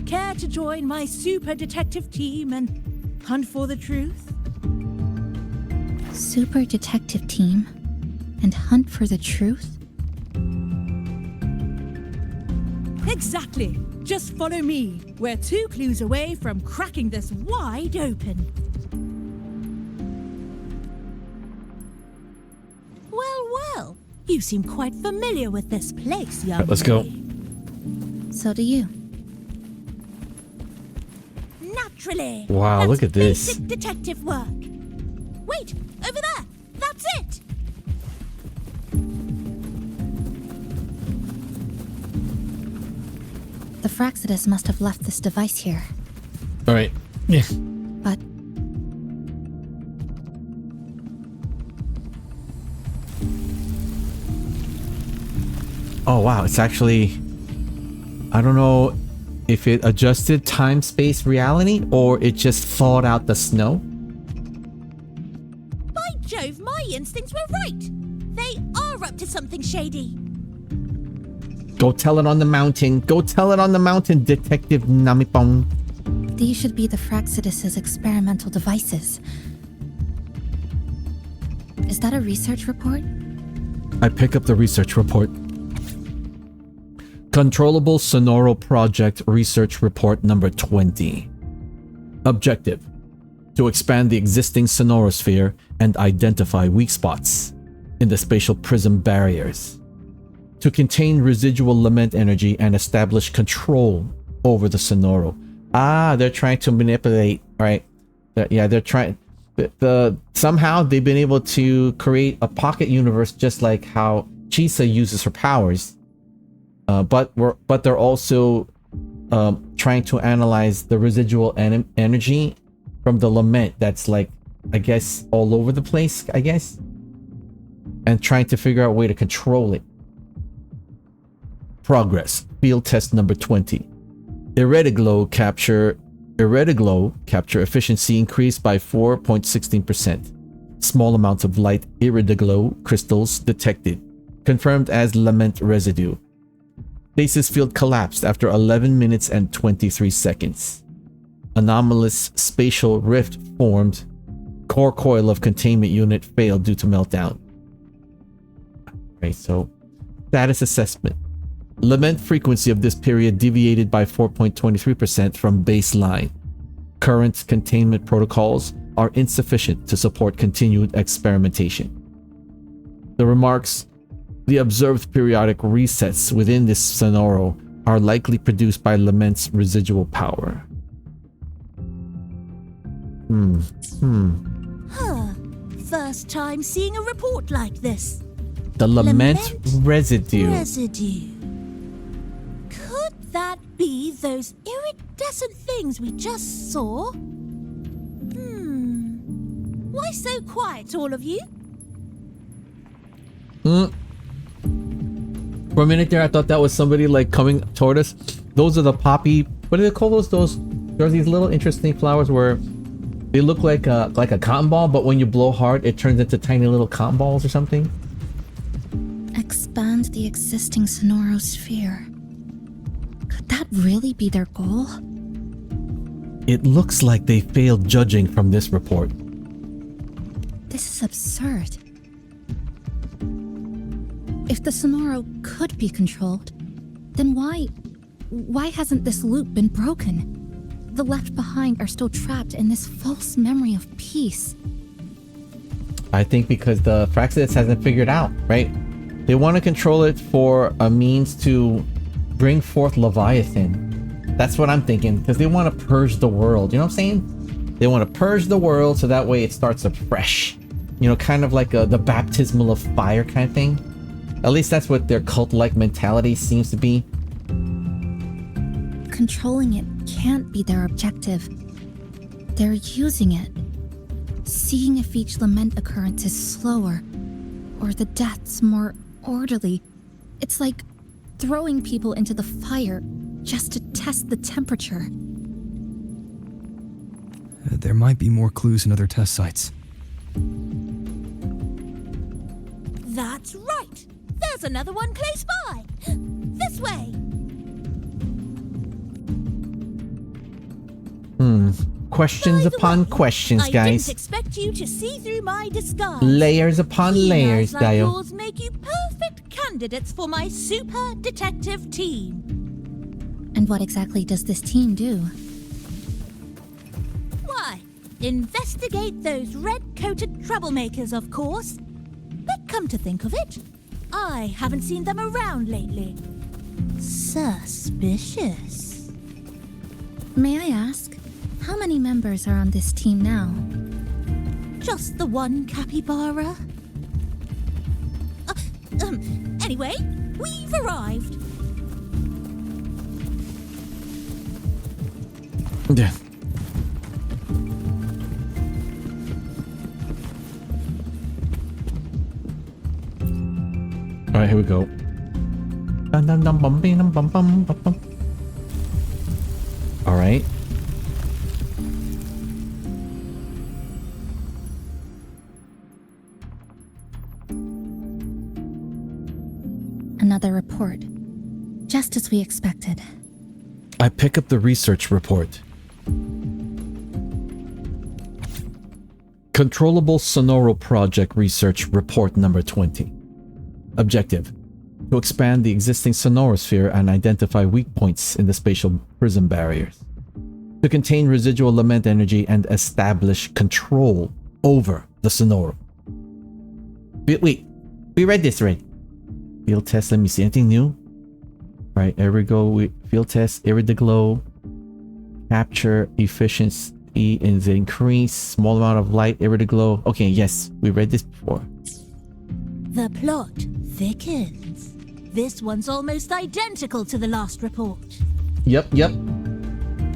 Care to join my super detective team and hunt for the truth? Super detective team and hunt for the truth? Exactly. Just follow me. We're 2 clues away from cracking this wide open. Well. You seem quite familiar with this place, young Let's go. lady. So do you. Naturally. Wow, That's look at this. basic detective work. Wait, over there. That's it. The Fraxidus must have left this device here. All right. Yeah. But Oh, wow. It's actually... I don't know if it adjusted time-space reality or it just thawed out the snow. By Jove, my instincts were right. They are up to something shady. Go tell it on the mountain. Go tell it on the mountain, Detective Namipong. these should be the Fraxidus's experimental devices. Is that a research report? I pick up the research report. Controllable Sonoro Project Research Report number 20. Objective: to expand the existing sonorosphere and identify weak spots in the spatial prism barriers. To contain residual lament energy and establish control over the sonoro. Ah, they're trying to manipulate, right? They're trying... somehow they've been able to create a pocket universe just like how Chisa uses her powers. But they're also trying to analyze the residual energy from the lament that's, like, I guess all over the place, I guess, and trying to figure out a way to control it. Progress. Field test number 20. Iridoglow capture efficiency increased by 4.16%. Small amounts of light iridoglow crystals detected, confirmed as lament residue. Stasis field collapsed after 11 minutes and 23 seconds. Anomalous spatial rift formed. Core coil of containment unit failed due to meltdown. Okay, so status assessment. Lament frequency of this period deviated by 4.23% from baseline. Current containment protocols are insufficient to support continued experimentation. The remarks: the observed periodic resets within this sonoro are likely produced by lament's residual power. Huh. First time seeing a report like this. The lament residue. Residue. Could that be those iridescent things we just saw? Why so quiet, all of you? For a minute there, I thought that was somebody like coming toward us. Those are the poppy. What do they call those? There's these little interesting flowers where they look like a cotton ball, but when you blow hard, it turns into tiny little cotton balls or something. Expand the existing sonorosphere. Could that really be their goal? It looks like they failed judging from this report. This is absurd. If the sonoro could be controlled, then why hasn't this loop been broken? The left behind are still trapped in this false memory of peace. I think because the Fraxidus hasn't figured out, right? They want to control it for a means to bring forth Leviathan. That's what I'm thinking, because they want to purge the world. You know what I'm saying? They want to purge the world so that way it starts afresh. You know, kind of like the baptismal of fire kind of thing. At least that's what their cult-like mentality seems to be. Controlling it can't be their objective. They're using it. Seeing if each lament occurrence is slower, or the deaths more orderly. It's like throwing people into the fire just to test the temperature. There might be more clues in other test sites. That's right. There's another one close by. This way. Questions By the upon way, questions, I guys. didn't expect you to see through my disguise. Layers upon Keen layers, eyes like Dio. yours make you perfect candidates for my super detective team. And what exactly does this team do? Why, investigate those red-coated troublemakers, of course. But come to think of it, I haven't seen them around lately. Suspicious. May I ask, how many members are on this team now? Just the one capybara? Anyway, we've arrived. Yeah. All right, here we go. All right. Another report. Just as we expected. I pick up the research report. Controllable Sonoro Project Research Report number 20. Objective: to expand the existing sonorosphere and identify weak points in the spatial prism barriers. To contain residual lament energy and establish control over the sonoro. Wait, we read this already. Field test, let me see. Anything new? Right, there we go. Field test, Iridaglow. Capture efficiency is increased. Small amount of light, Iridaglow. Okay, yes, we read this before. The plot thickens. This one's almost identical to the last report. Yep.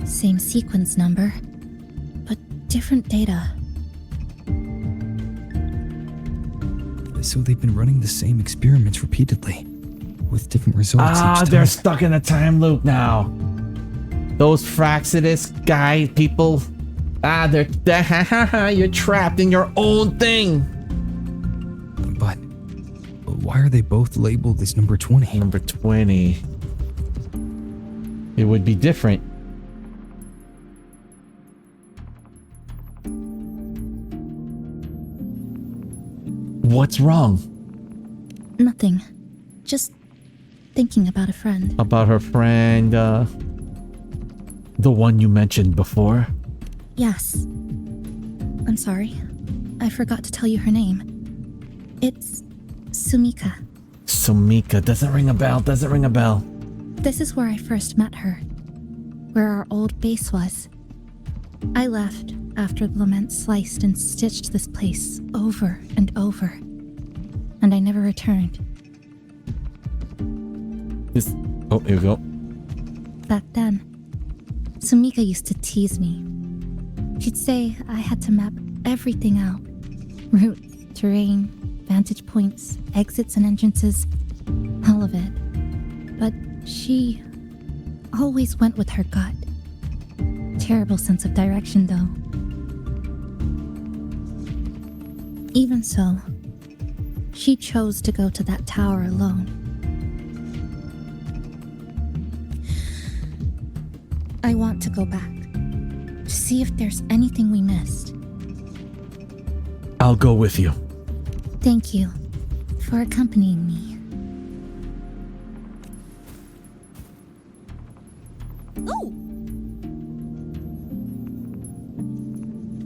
Same sequence number, but different data. So they've been running the same experiments repeatedly, with different results each time. They're stuck in a time loop now. Those Fraxidus guy people. They're you're trapped in your own thing. But why are they both labeled as number 20? Number 20. It would be different. What's wrong? Nothing. Just thinking about a friend. About her friend, the one you mentioned before? Yes. I'm sorry. I forgot to tell you her name. It's Sumika. Sumika. Doesn't ring a bell. This is where I first met her. Where our old base was. I left after the lament sliced and stitched this place over and over. And I never returned. Oh, here we go. Back then, Sumika used to tease me. She'd say I had to map everything out. Routes, terrain, vantage points, exits and entrances, all of it. But she always went with her gut. Terrible sense of direction, though. Even so, she chose to go to that tower alone. I want to go back, to see if there's anything we missed. I'll go with you. Thank you for accompanying me. Oh,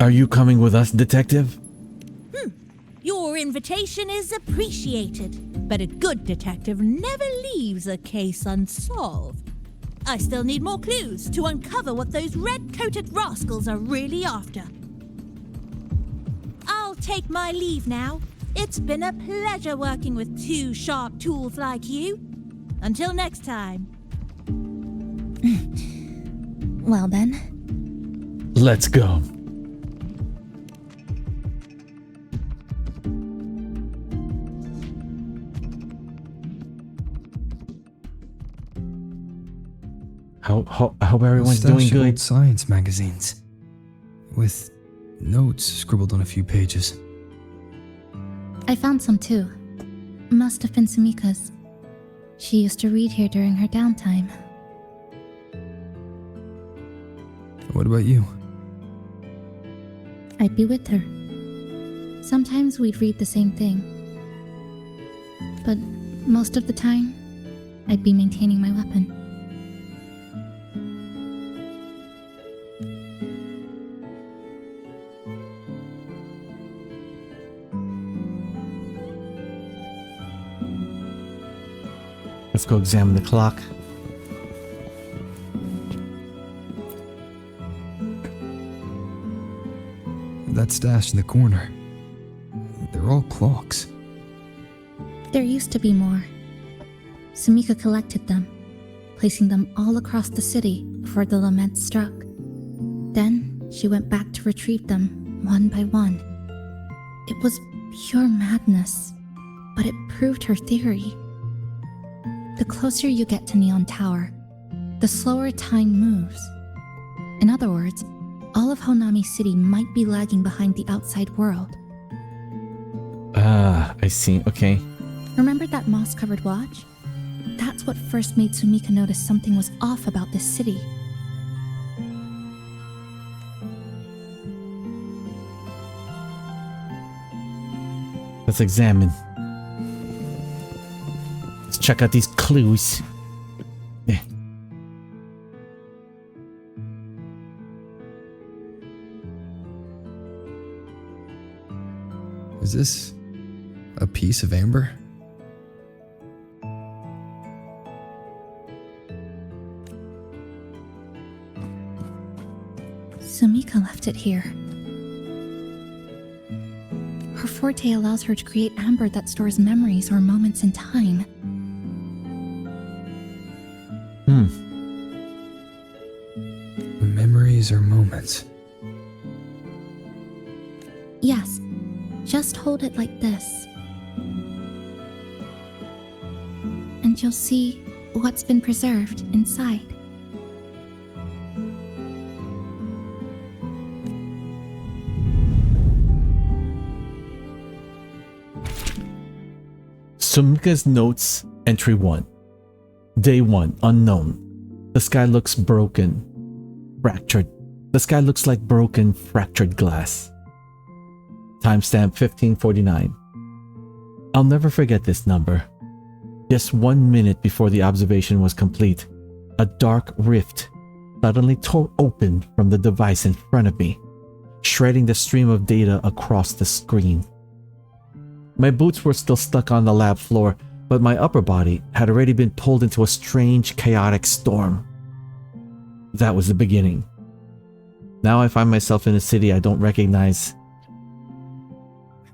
Are you coming with us, detective? your invitation is appreciated, but a good detective never leaves a case unsolved. I still need more clues to uncover what those red-coated rascals are really after. I'll take my leave now. It's been a pleasure working with two sharp tools like you. Until next time. Well then. Let's go. I hope everyone's doing good. Old science magazines with notes scribbled on a few pages. I found some too. Must have been Sumika's. She used to read here during her downtime. What about you? I'd be with her. Sometimes we'd read the same thing. But most of the time, I'd be maintaining my weapon. Let's go examine the clock. That stash in the corner. They're all clocks. There used to be more. Sumika collected them, placing them all across the city before the lament struck. Then she went back to retrieve them one by one. It was pure madness, but it proved her theory. The closer you get to Neon Tower, the slower time moves. In other words, all of Honami City might be lagging behind the outside world. Ah, I see. Okay. Remember that moss-covered watch? That's what first made Sumika notice something was off about this city. Let's examine. Let's check out these clues. Yeah. Is this a piece of amber? Sumika left it here. Her forte allows her to create amber that stores memories or moments in time. Memories or moments? Yes, just hold it like this. And you'll see what's been preserved inside. Sumika's notes, entry 1. Day 1, unknown. The sky looks broken, fractured. The sky looks like broken, fractured glass. Timestamp 1549. I'll never forget this number. Just 1 minute before the observation was complete, a dark rift suddenly tore open from the device in front of me, shredding the stream of data across the screen. My boots were still stuck on the lab floor, but my upper body had already been pulled into a strange, chaotic storm. That was the beginning. Now I find myself in a city I don't recognize.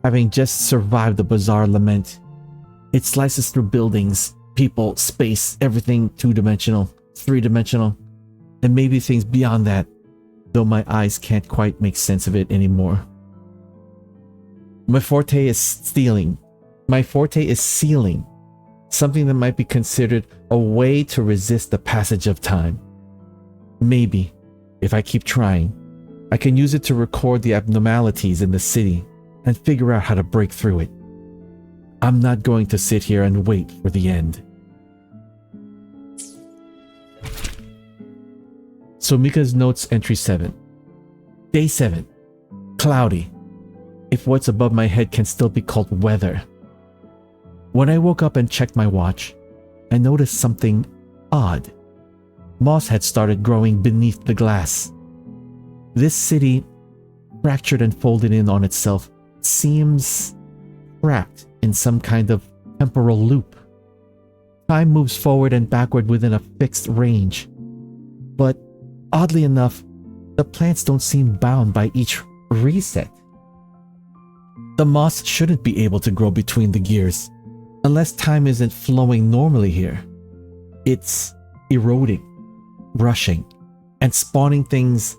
Having just survived the bizarre lament, it slices through buildings, people, space, everything two-dimensional, three-dimensional, and maybe things beyond that, though my eyes can't quite make sense of it anymore. My forte is sealing, something that might be considered a way to resist the passage of time. Maybe, if I keep trying, I can use it to record the abnormalities in the city and figure out how to break through it. I'm not going to sit here and wait for the end. Sumika's notes, entry 7. Day 7. Cloudy. If what's above my head can still be called weather. When I woke up and checked my watch, I noticed something odd. Moss had started growing beneath the glass. This city, fractured and folded in on itself, seems trapped in some kind of temporal loop. Time moves forward and backward within a fixed range, Oddly enough, the plants don't seem bound by each reset. The moss shouldn't be able to grow between the gears, unless time isn't flowing normally here. It's eroding, rushing, and spawning things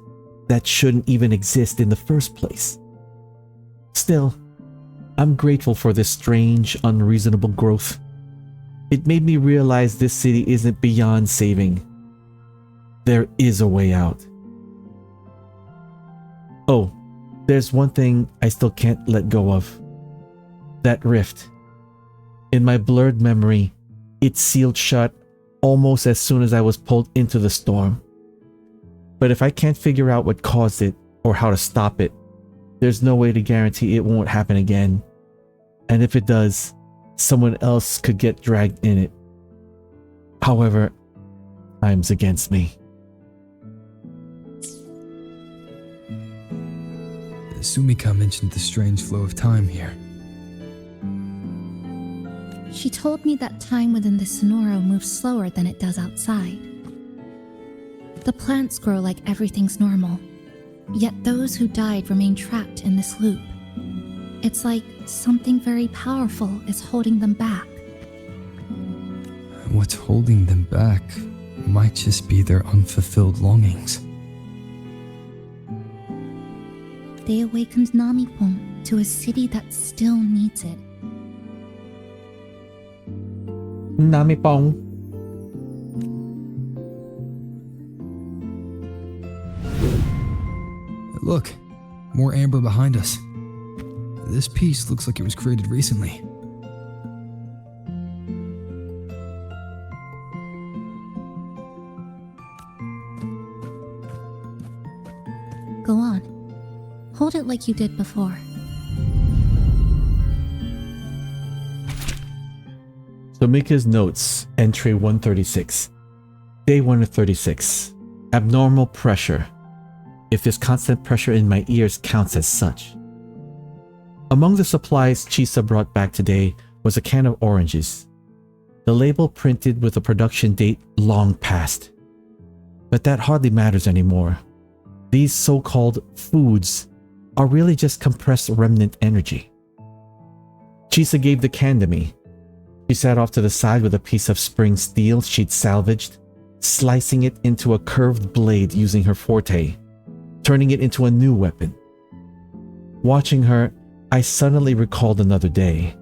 that shouldn't even exist in the first place. Still, I'm grateful for this strange, unreasonable growth. It made me realize this city isn't beyond saving. There is a way out. Oh, there's one thing I still can't let go of. That rift. In my blurred memory, it sealed shut almost as soon as I was pulled into the storm. But if I can't figure out what caused it or how to stop it, there's no way to guarantee it won't happen again. And if it does, someone else could get dragged in it. However, time's against me. Sumika mentioned the strange flow of time here. She told me that time within the Sonoro moves slower than it does outside. The plants grow like everything's normal, yet those who died remain trapped in this loop. It's like something very powerful is holding them back. What's holding them back might just be their unfulfilled longings. They awakened Namipon to a city that still needs it. Namipong. Look, more amber behind us. This piece looks like it was created recently. Go on. Hold it like you did before. Sumika's notes, entry 136. Day 136. Abnormal pressure. If this constant pressure in my ears counts as such. Among the supplies Chisa brought back today was a can of oranges. The label printed with a production date long past. But that hardly matters anymore. These so-called foods are really just compressed remnant energy. Chisa gave the can to me. She sat off to the side with a piece of spring steel she'd salvaged, slicing it into a curved blade using her forte, turning it into a new weapon. Watching her, I suddenly recalled another day.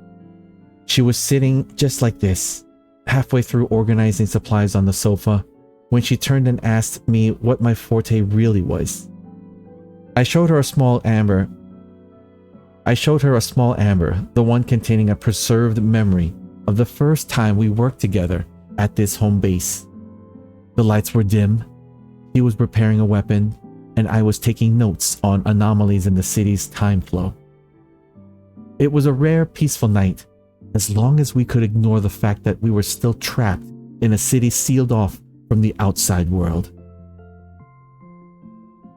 She was sitting just like this, halfway through organizing supplies on the sofa, when she turned and asked me what my forte really was. I showed her a small amber, the one containing a preserved memory of the first time we worked together at this home base. The lights were dim, he was preparing a weapon, and I was taking notes on anomalies in the city's time flow. It was a rare, peaceful night, as long as we could ignore the fact that we were still trapped in a city sealed off from the outside world.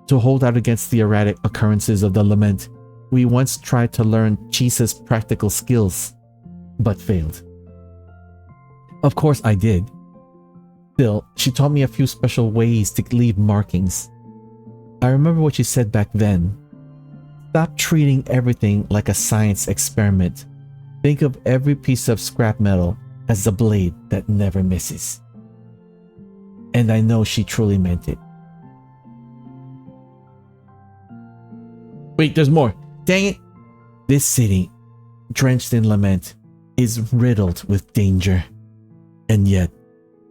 To hold out against the erratic occurrences of the lament, we once tried to learn Chisa's practical skills, but failed. Of course I did. Still, she taught me a few special ways to leave markings. I remember what she said back then. Stop treating everything like a science experiment. Think of every piece of scrap metal as a blade that never misses. And I know she truly meant it. Wait, there's more. Dang it! This city, drenched in lament, is riddled with danger. And yet,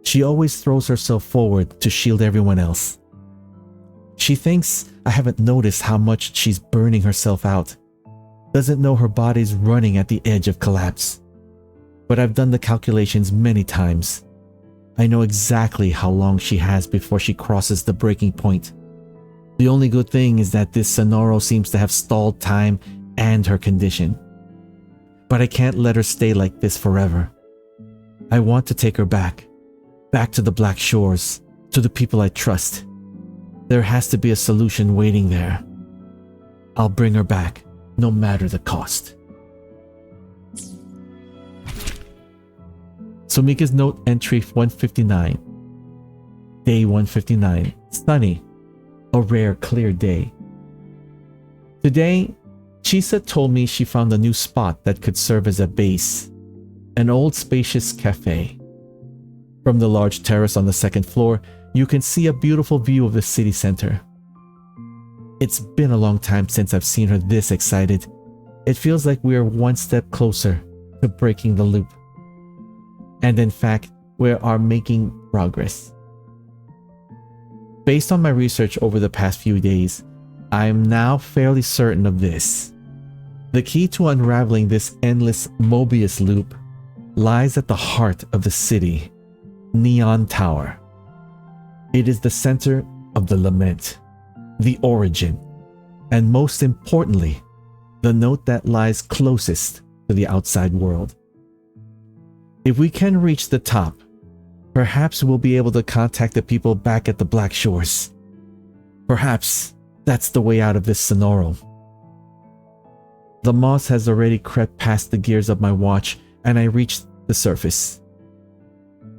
she always throws herself forward to shield everyone else. She thinks I haven't noticed how much she's burning herself out. Doesn't know her body's running at the edge of collapse. But I've done the calculations many times. I know exactly how long she has before she crosses the breaking point. The only good thing is that this Sonoro seems to have stalled time and her condition. But I can't let her stay like this forever. I want to take her back to the Black Shores, to the people I trust. There has to be a solution waiting there. I'll bring her back, no matter the cost. Sumika's note entry 159. Day 159. Sunny, a rare clear day. Today, Chisa told me she found a new spot that could serve as a base, an old spacious cafe. From the large terrace on the second floor, you can see a beautiful view of the city center. It's been a long time since I've seen her this excited. It feels like we are one step closer to breaking the loop. And in fact, we are making progress. Based on my research over the past few days, I am now fairly certain of this. The key to unraveling this endless Mobius loop lies at the heart of the city, Neon Tower. It is the center of the lament, the origin, and most importantly, the note that lies closest to the outside world. If we can reach the top, perhaps we'll be able to contact the people back at the Black Shores. Perhaps that's the way out of this Sonoro. The moss has already crept past the gears of my watch and I reached the surface.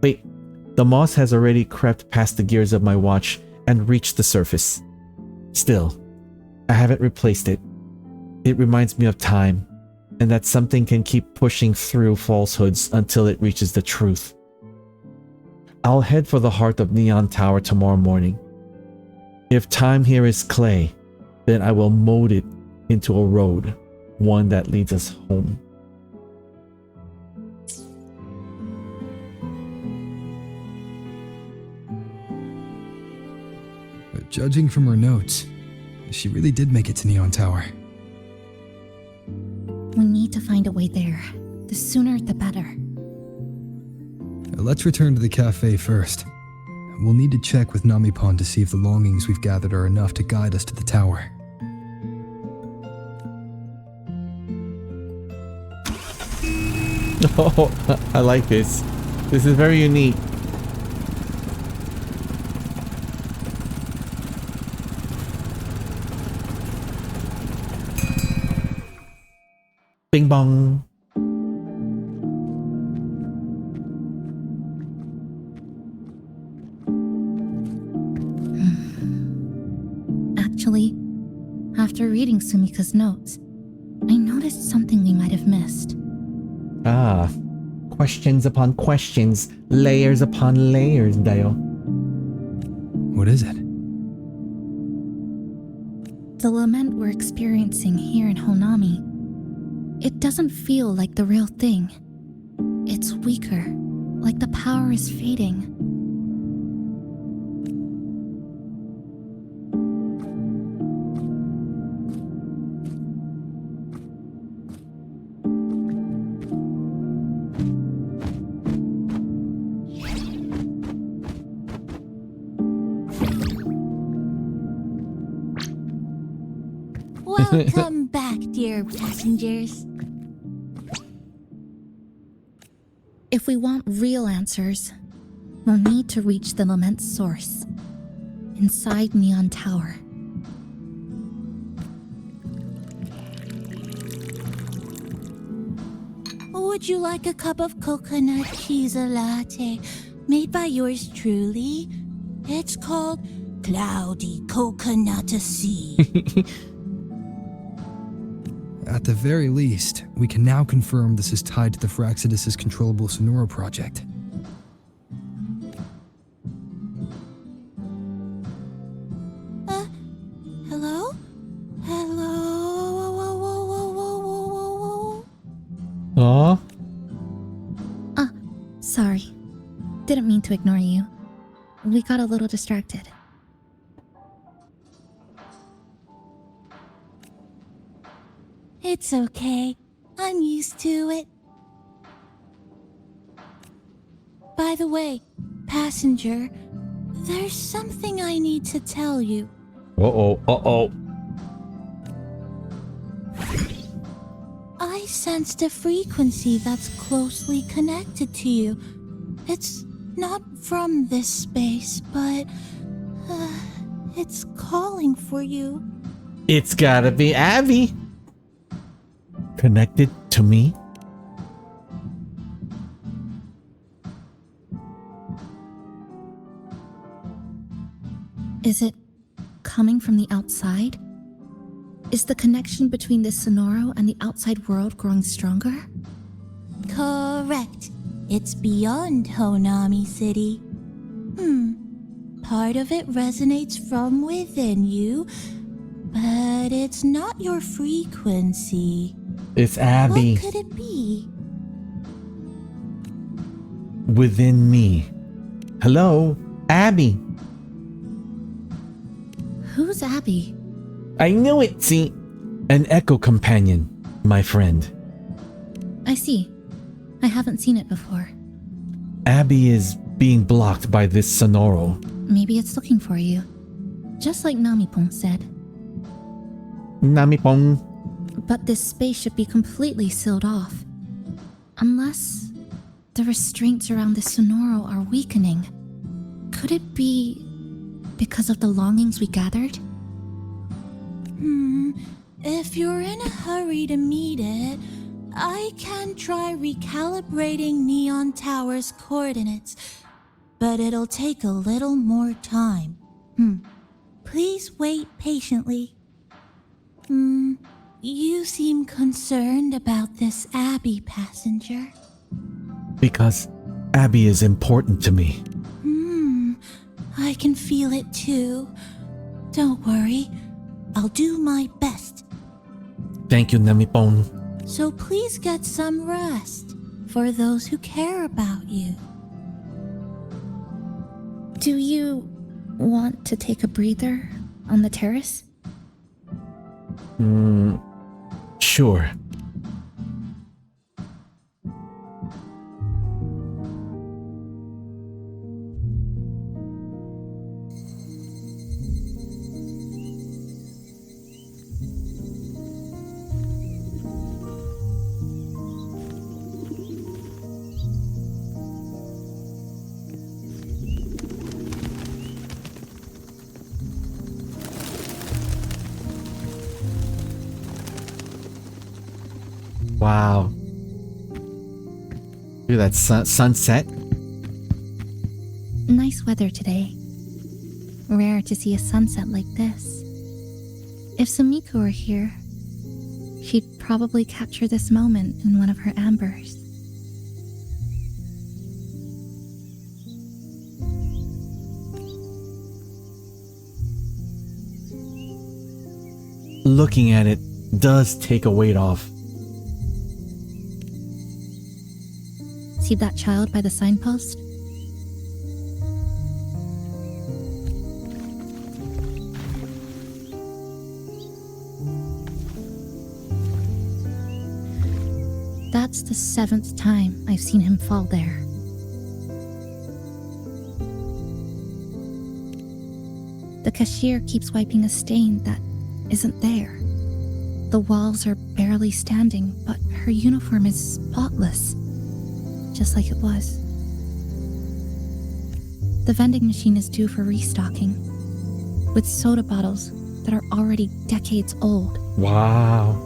The moss has already crept past the gears of my watch and reached the surface. Still, I haven't replaced it. It reminds me of time, and that something can keep pushing through falsehoods until it reaches the truth. I'll head for the heart of Neon Tower tomorrow morning. If time here is clay, then I will mold it into a road, one that leads us home. Judging from her notes, she really did make it to Neon Tower. We need to find a way there. The sooner, the better. Let's return to the cafe first. We'll need to check with Namipon to see if the longings we've gathered are enough to guide us to the tower. Oh, I like this. This is very unique. Bing bong. Actually, after reading Sumika's notes, I noticed something we might have missed. Ah, questions upon questions, layers upon layers, Dayo. What is it? The lament we're experiencing here in Honami, it doesn't feel like the real thing. It's weaker, like the power is fading. Welcome back, dear passengers. If we want real answers, we'll need to reach the lament's source, inside Neon Tower. Would you like a cup of coconut cheese latte made by yours truly? It's called Cloudy Coconut Sea. At the very least, we can now confirm this is tied to the Phraxidus' controllable Sonoro project. Hello? Hello? Aw. Sorry. Didn't mean to ignore you. We got a little distracted. It's okay. I'm used to it. By the way, passenger, there's something I need to tell you. Uh-oh. I sensed a frequency that's closely connected to you. It's not from this space, but it's calling for you. It's gotta be Abby. Connected to me? Is it coming from the outside? Is the connection between this Sonoro and the outside world growing stronger? Correct. It's beyond Honami City. Part of it resonates from within you, but it's not your frequency. It's Abby What could it be? within me. Hello, Abby. Who's Abby? I knew it, see? An echo companion, my friend. I see. I haven't seen it before. Abby is being blocked by this Sonoro. Maybe it's looking for you. Just like Namipon said. Namipong. But this space should be completely sealed off. Unless the restraints around the Sonoro are weakening. Could it be because of the longings we gathered? If you're in a hurry to meet it, I can try recalibrating Neon Tower's coordinates, but it'll take a little more time. Please wait patiently. You seem concerned about this Abby passenger. Because Abby is important to me. I can feel it too. Don't worry, I'll do my best. Thank you, Namipong. So please get some rest for those who care about you. Do you want to take a breather on the terrace? Sure. Wow. Look at that sunset. Nice weather today. Rare to see a sunset like this. If Sumiko were here, she'd probably capture this moment in one of her ambers. Looking at it does take a weight off. See that child by the signpost? That's the 7th time I've seen him fall there. The cashier keeps wiping a stain that isn't there. The walls are barely standing, but her uniform is spotless. Just like it was. The vending machine is due for restocking, with soda bottles that are already decades old. Wow.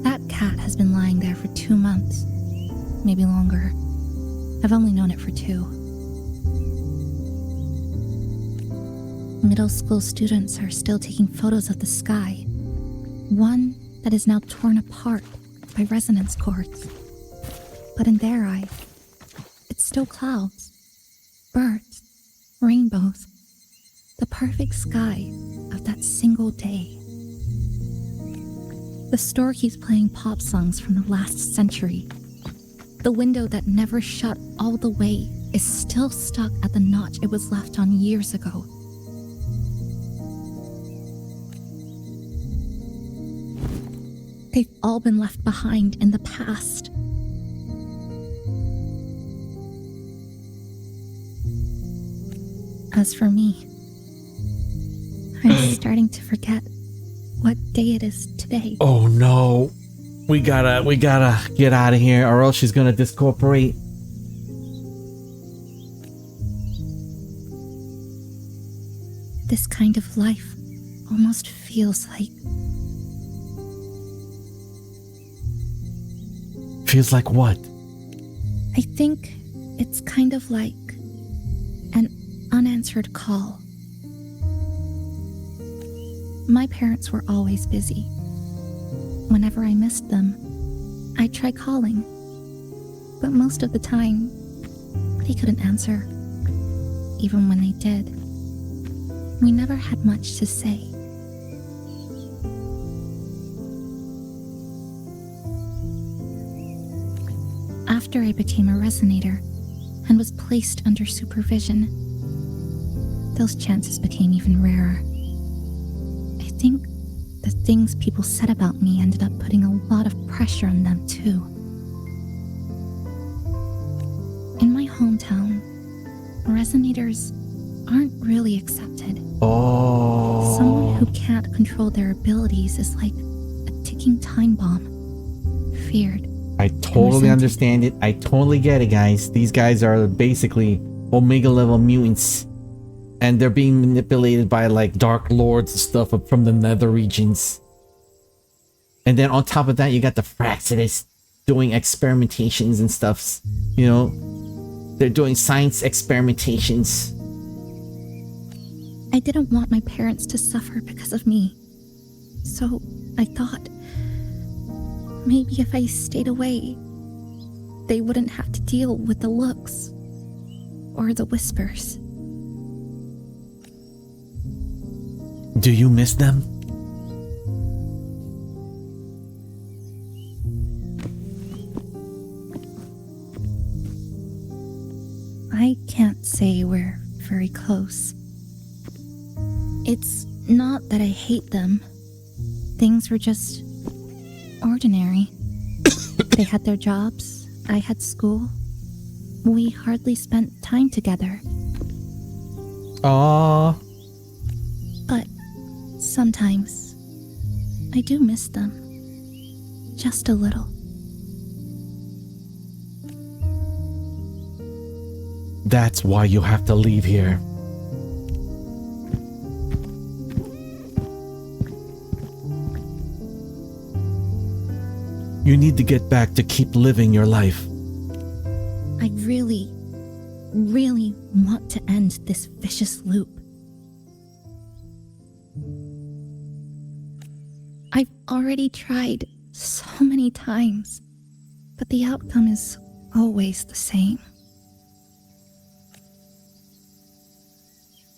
That cat has been lying there for 2 months, maybe longer. I've only known it for 2. Middle school students are still taking photos of the sky. One that is now torn apart by resonance cords. But in their eye, it's still clouds, birds, rainbows, the perfect sky of that single day. The store keeps playing pop songs from the last century. The window that never shut all the way is still stuck at the notch it was left on years ago. They've all been left behind in the past. As for me, I'm starting to forget what day it is today. Oh no. We gotta get out of here or else she's gonna discorporate. This kind of life almost feels like... Feels like what? I think it's kind of like an unanswered call. My parents were always busy. Whenever I missed them, I'd try calling, but most of the time, they couldn't answer. Even when they did, we never had much to say. After I became a resonator and was placed under supervision, those chances became even rarer. I think the things people said about me ended up putting a lot of pressure on them too. In my hometown, resonators aren't really accepted. Oh. Someone who can't control their abilities is like a ticking time bomb. Feared. I totally resented. understand it. I totally get it, guys. These guys are basically Omega level mutants. And they're being manipulated by like Dark Lords and stuff up from the nether regions. And then on top of that, you got the Fraxidus doing experimentations and stuff. You know, they're doing science experimentations. I didn't want my parents to suffer because of me. So I thought, maybe if I stayed away, they wouldn't have to deal with the looks or the whispers. Do you miss them? I can't say we're very close. It's not that I hate them. Things were just ordinary. They had their jobs, I had school. We hardly spent time together. Aww. But sometimes I do miss them. Just a little. That's why you have to leave here. You need to get back to keep living your life. I really, really want to end this vicious loop. I've already tried so many times, but the outcome is always the same.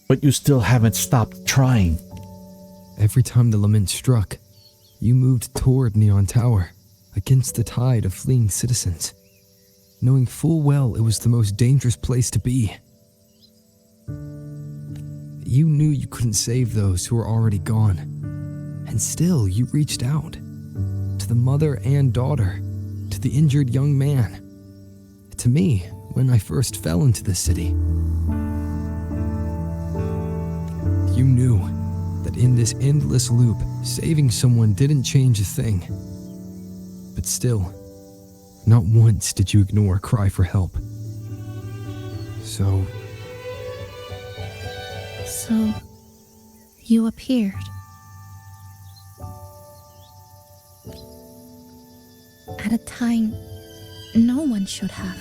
But you still haven't stopped trying. Every time the lament struck, you moved toward Neon Tower, against the tide of fleeing citizens, knowing full well it was the most dangerous place to be. You knew you couldn't save those who were already gone, and still you reached out, to the mother and daughter, to the injured young man, to me when I first fell into the city. You knew that in this endless loop, saving someone didn't change a thing. But still, not once did you ignore a cry for help. So, you appeared. At a time no one should have.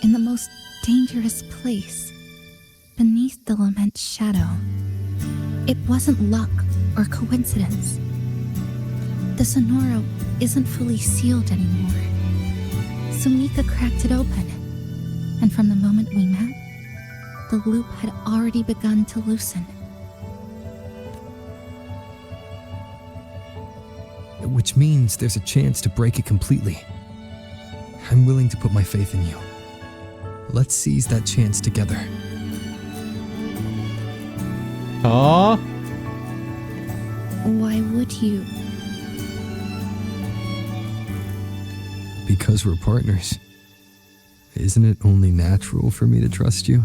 In the most dangerous place, beneath the lament's shadow. It wasn't luck or coincidence. The Sonoro isn't fully sealed anymore. Sumika cracked it open, and from the moment we met, the loop had already begun to loosen. which means there's a chance to break it completely. I'm willing to put my faith in you. Let's seize that chance together. Aww. Why would you? Because we're partners. Isn't it only natural for me to trust you?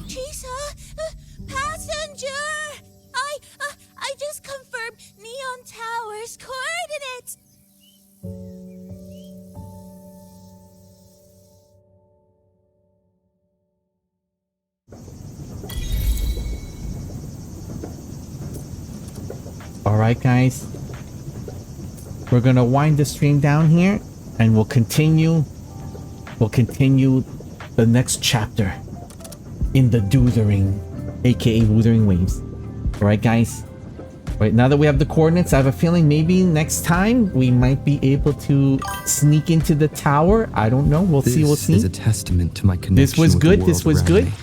Chisa, passenger! I just confirmed Neon Tower's coordinates. Alright, guys. we're gonna wind the stream down here, and we'll continue the next chapter in the Wuthering, aka Wuthering Waves. Alright guys, right, now that we have the coordinates, I have a feeling maybe next time we might be able to sneak into the tower. I don't know, we'll see. This is a testament to my connection. This was with the good, world this was around good. me.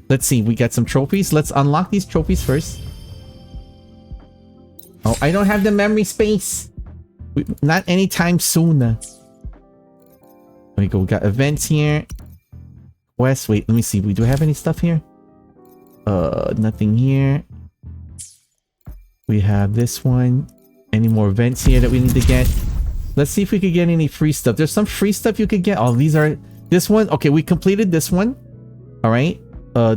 Let's see, we got some trophies. Let's unlock these trophies first. Oh, I don't have the memory space. Not anytime soon. There we go. We got events here. Quest. Wait, let me see. We do have any stuff here? Nothing here. We have this one. Any more events here that we need to get? Let's see if we could get any free stuff. There's some free stuff you could get. Oh, these are... This one. Okay, we completed this one. All right.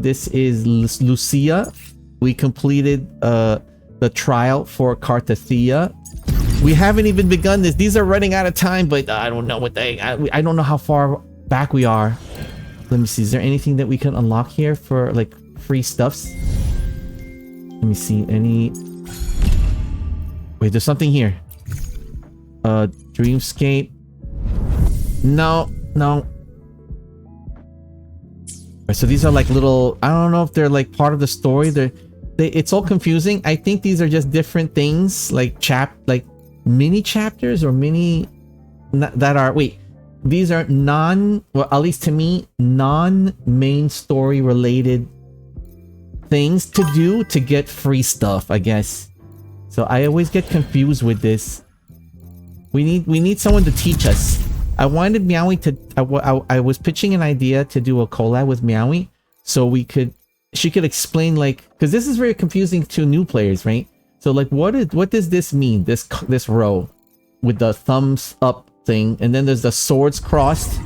This is Lucia. We completed the trial for Cartathea. We haven't even begun this. These are running out of time, but I don't know what they... I don't know how far back we are. Let me see. Is there anything that we can unlock here for like free stuffs? Let me see. Any... Wait, there's something here. Dreamscape. No. So these are like little... I don't know if they're like part of the story. It's all confusing. I think these are just different things, like mini chapters or mini that are... Wait, these are well, at least to me, non-main story related things to do to get free stuff, I guess. So I always get confused with this. We need someone to teach us. I wanted Meowie to... I was pitching an idea to do a collab with Meowie, so she could explain, like, because this is very confusing to new players, right? So like, what does this mean? This row with the thumbs up thing, and then there's the swords crossed.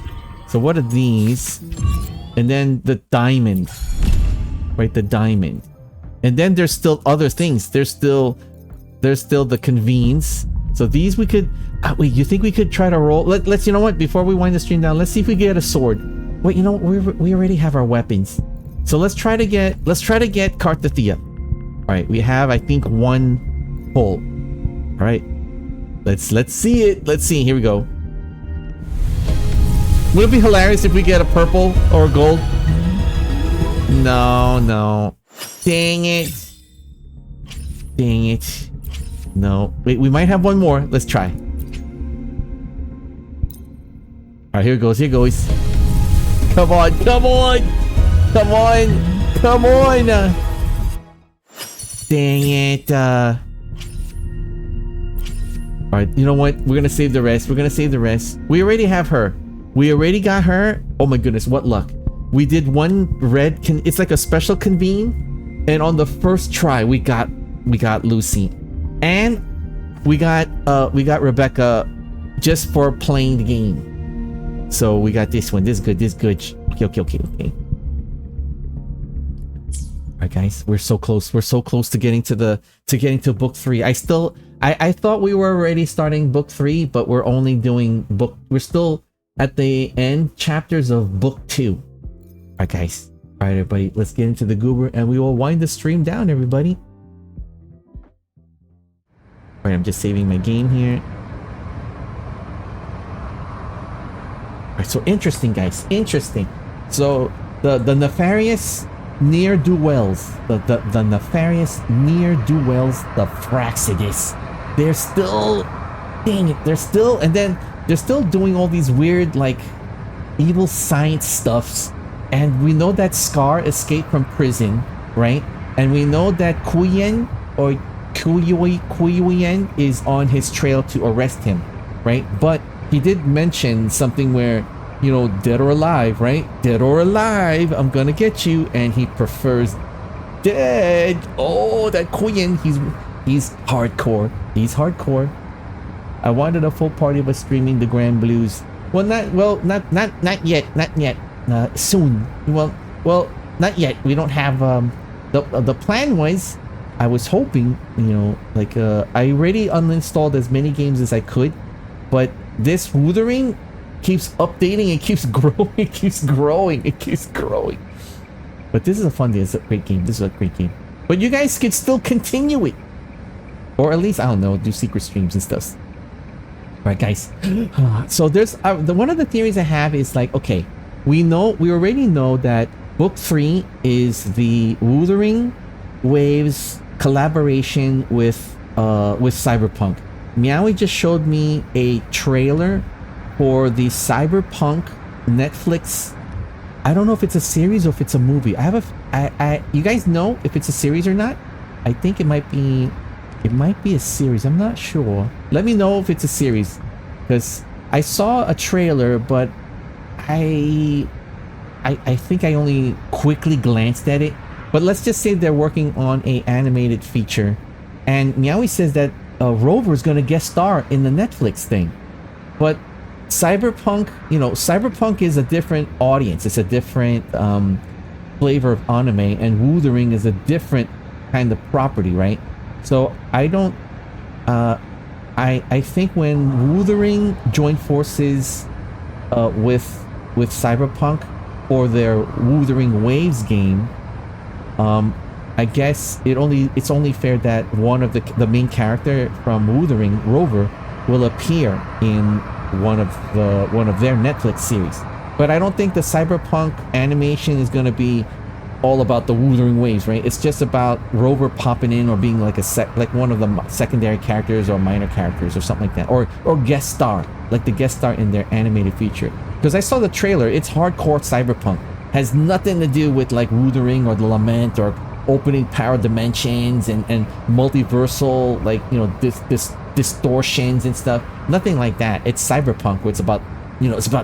So what are these? And then the diamond, right? The diamond, and then there's still other things. There's still the convenes. So these we could... wait, you think we could try to roll? Let's, you know what? Before we wind the stream down, let's see if we get a sword. Wait, you know what? We already have our weapons. So let's try to get Cartathea. All right, we have, I think, one pull. All right, let's see it. Let's see. Here we go. Would it be hilarious if we get a purple or a gold? No. Dang it. No. Wait, we might have one more. Let's try. All right, here it goes. Come on. Dang it. Alright, you know what? We're gonna save the rest. We already have her. We already got her. Oh my goodness, what luck. We did one red... It's like a special convene. And on the first try, we got Lucy. And we got Rebecca just for playing the game. So we got this one. This is good. Okay. Alright guys, we're so close to getting to book 3. I thought we were already starting book 3, but we're only doing we're still at the end chapters of book 2. Alright guys, alright everybody, let's get into the goober and we will wind the stream down, everybody. Alright, I'm just saving my game here. Alright, so interesting guys, so the nefarious ne'er-do-wells, the nefarious ne'er-do-wells, the Fraxidus. They're still... Dang it, they're still doing all these weird, like, evil science stuffs. And we know that Scar escaped from prison, right? And we know that Kuyen, or Kuyen, is on his trail to arrest him, right? But he did mention something where, you know, dead or alive, right? Dead or alive, I'm gonna get you. And he prefers dead. Oh, that Kuyen, he's hardcore. I wanted a full party of us streaming the Grand Blues. Not yet. Soon. Well, not yet. We don't have the plan was, I was hoping, you know, like I already uninstalled as many games as I could, but this Wuthering keeps updating, it keeps growing. But this is a fun day. It's a great game. But you guys can still continue it, or at least, I don't know, do secret streams and stuff. Right, guys. So there's one of the theories I have is like, okay, we already know that book 3 is the Wuthering Waves collaboration with Cyberpunk. Meowie just showed me a trailer for the Cyberpunk Netflix. I don't know if it's a series or if it's a movie. You guys know if it's a series or not? I think it might be a series. I'm not sure. Let me know if it's a series, because I saw a trailer, but I think I only quickly glanced at it. But let's just say they're working on a animated feature, and Meowie says that Rover is going to guest star in the Netflix thing. But Cyberpunk, Cyberpunk is a different audience. It's a different flavor of anime, and Wuthering is a different kind of property, right? So I don't. I think when Wuthering joined forces with Cyberpunk for their Wuthering Waves game, I guess it's only fair that one of the main character from Wuthering, Rover, will appear in one of their Netflix series. But I don't think the Cyberpunk animation is going to be all about the Wuthering Waves, right? It's just about Rover popping in or being like one of the secondary characters or minor characters or something like that, or guest star, like the guest star in their animated feature. Because I saw the trailer, it's hardcore Cyberpunk, has nothing to do with like Wuthering or the Lament or opening power dimensions and multiversal, like, this distortions and stuff. Nothing like that. It's Cyberpunk, where it's about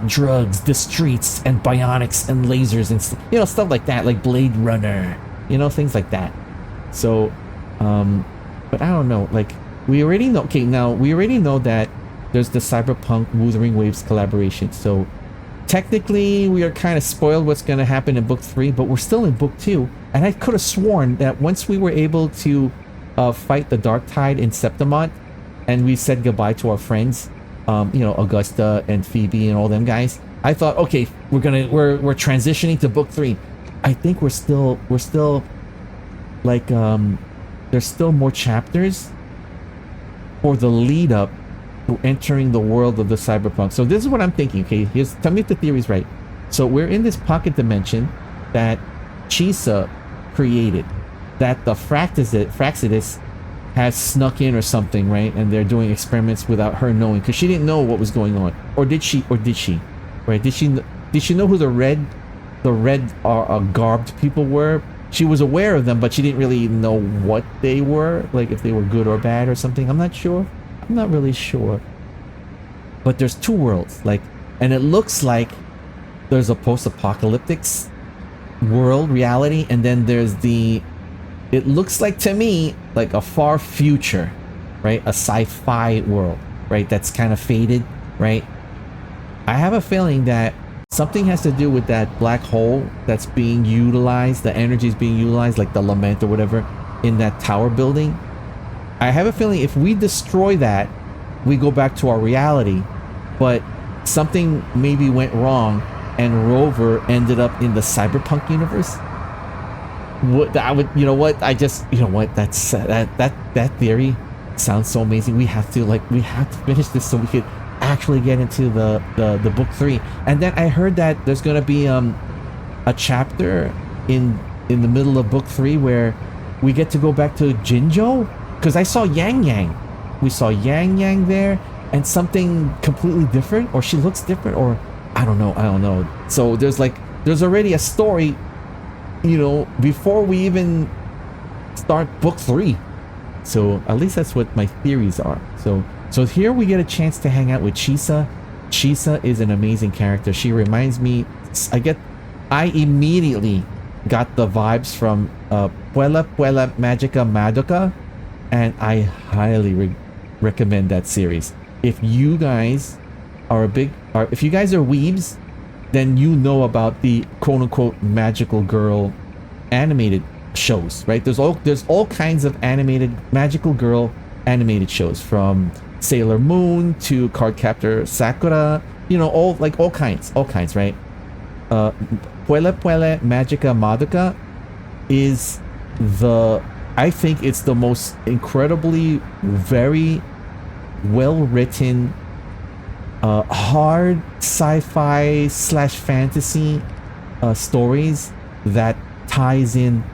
drugs, the streets, and bionics and lasers and stuff like that, like Blade Runner, things like that. So, but I don't know. Like, we already know. Okay, now we already know that there's the Cyberpunk Wuthering Waves collaboration. So, technically, we are kind of spoiled what's going to happen in book 3, but we're still in book 2. And I could have sworn that once we were able to fight the Dark Tide in Septimont, and we said goodbye to our friends, Augusta and Phoebe and all them guys, I thought, okay, we're transitioning to book 3. I think we're still like, there's still more chapters for the lead up to entering the world of the Cyberpunk. So this is what I'm thinking. Okay, tell me if the theory's right. So we're in this pocket dimension that Chisa created, that the Fraxidus has snuck in or something, right? And they're doing experiments without her knowing, because she didn't know what was going on. Or did she? Right? Did she know who the red garbed people were? She was aware of them, but she didn't really know what they were, like if they were good or bad or something. I'm not really sure. But there's 2 worlds, like, and it looks like there's a post-apocalyptic world reality, and then there's it looks like to me like a far future, right? A sci-fi world, right? That's kind of faded, right? I have a feeling that something has to do with that black hole that's being utilized, the energy is being utilized, like the Lament or whatever, in that tower building. I have a feeling if we destroy that, we go back to our reality, but something maybe went wrong and Rover ended up in the Cyberpunk universe. That theory sounds so amazing. We have to finish this so we could actually get into the book 3. And then I heard that there's gonna be a chapter in the middle of book 3 where we get to go back to Jinzhou, because I saw Yang Yang. We saw Yang Yang there, and something completely different, or she looks different, or I don't know. So there's already a story, before we even start book 3. So at least that's what my theories are. So here we get a chance to hang out with Chisa. Chisa is an amazing character. She reminds me, I immediately got the vibes from Puella Magica Madoka, and I highly recommend that series. If you guys are if you guys are weebs, then you know about the quote-unquote magical girl animated shows, right? There's all kinds of animated magical girl animated shows, from Sailor Moon to Cardcaptor Sakura, all kinds, right? Puella Magica Madoka is I think it's the most incredibly, very well written hard sci-fi slash fantasy stories that ties in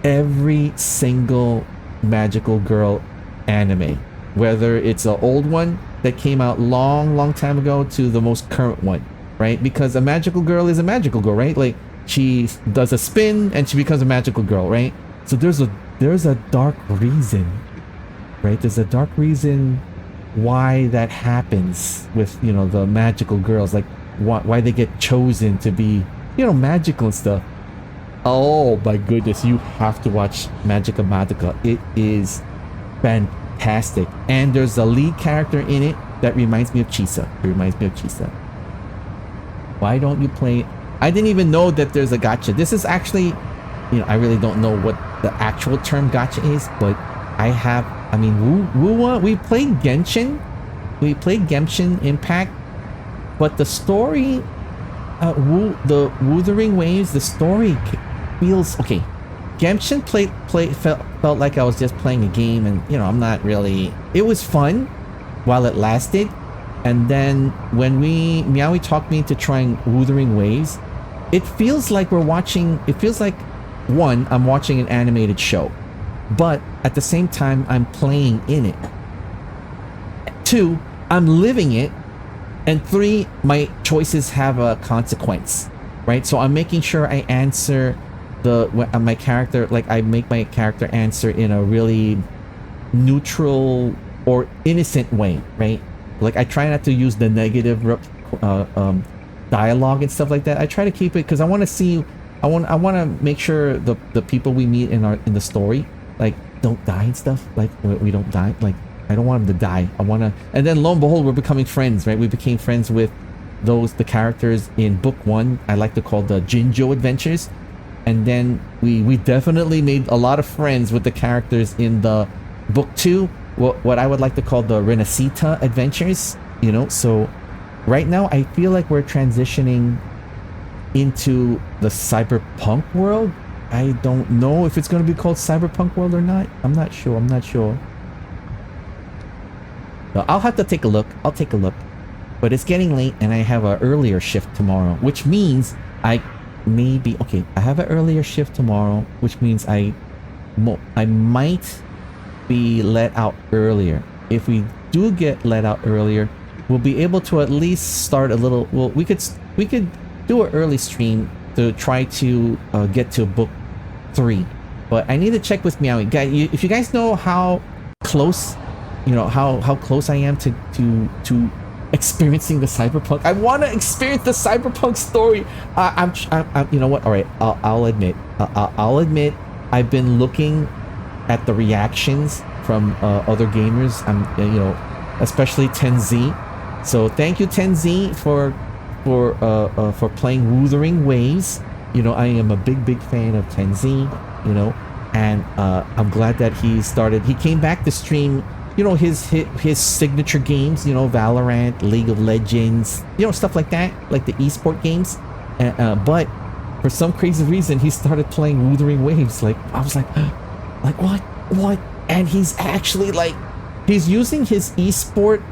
every single magical girl anime, whether it's an old one that came out long time ago to the most current one, right? Because a magical girl is a magical girl, right? Like she does a spin and she becomes a magical girl, right? So there's a dark reason, right? There's a dark reason why that happens with, you know, the magical girls, like why they get chosen to be, you know, magical and stuff. Oh my goodness, you have to watch Magica Magica. It is fantastic. And there's a lead character in it that reminds me of Chisa. It reminds me of Chisa. Why don't you play? I didn't even know that there's a gacha. This is actually, you know, I really don't know what the actual term gacha is, but we played Genshin. We played Genshin Impact, but the story, the Wuthering Waves, the story feels okay. Genshin felt like I was just playing a game, and you know, I'm not really. It was fun while it lasted, and then when Meowie talked me into trying Wuthering Waves, it feels like we're watching. It feels like, one, I'm watching an animated show, but at the same time I'm playing in it. Two, I'm living it, and three, my choices have a consequence, right? So I'm making sure I answer my character, like I make my character answer in a really neutral or innocent way, right? Like I try not to use the negative dialogue and stuff like that. I try to keep it because I want to see, I want to make sure the people we meet in the story, like, don't die and stuff. Like we don't die. Like I don't want them to die. I want to, and then lo and behold, we're becoming friends, right? We became friends with the characters in book 1. I like to call the Jinjo adventures. And then we definitely made a lot of friends with the characters in the book 2, what I would like to call the Renacita adventures, you know. So right now I feel like we're transitioning into the cyberpunk world. I don't know if it's going to be called cyberpunk world or not. I'm not sure. So I'll have to take a look. I'll take a look. But it's getting late and I have an earlier shift tomorrow, which means I have an earlier shift tomorrow, which means I might be let out earlier. If we do get let out earlier, we'll be able to at least start a little. Well, we could do an early stream to try to get to book 3. But I need to check with Meowie. Guys, if you guys know how close, you know, how close I am to experiencing the cyberpunk. I want to experience the cyberpunk story. I'm you know what? All right, I'll admit. I've been looking at the reactions from other gamers. You know, especially 10Z. So thank you, 10Z, for playing Wuthering Waves. You know, I am a big fan of 10Z. You know, and I'm glad that he came back to stream, you know, his signature games, you know, Valorant, League of Legends, you know, stuff like that, like the esport games. But for some crazy reason, he started playing Wuthering Waves. Like, I was like what? And he's actually like, he's using his esport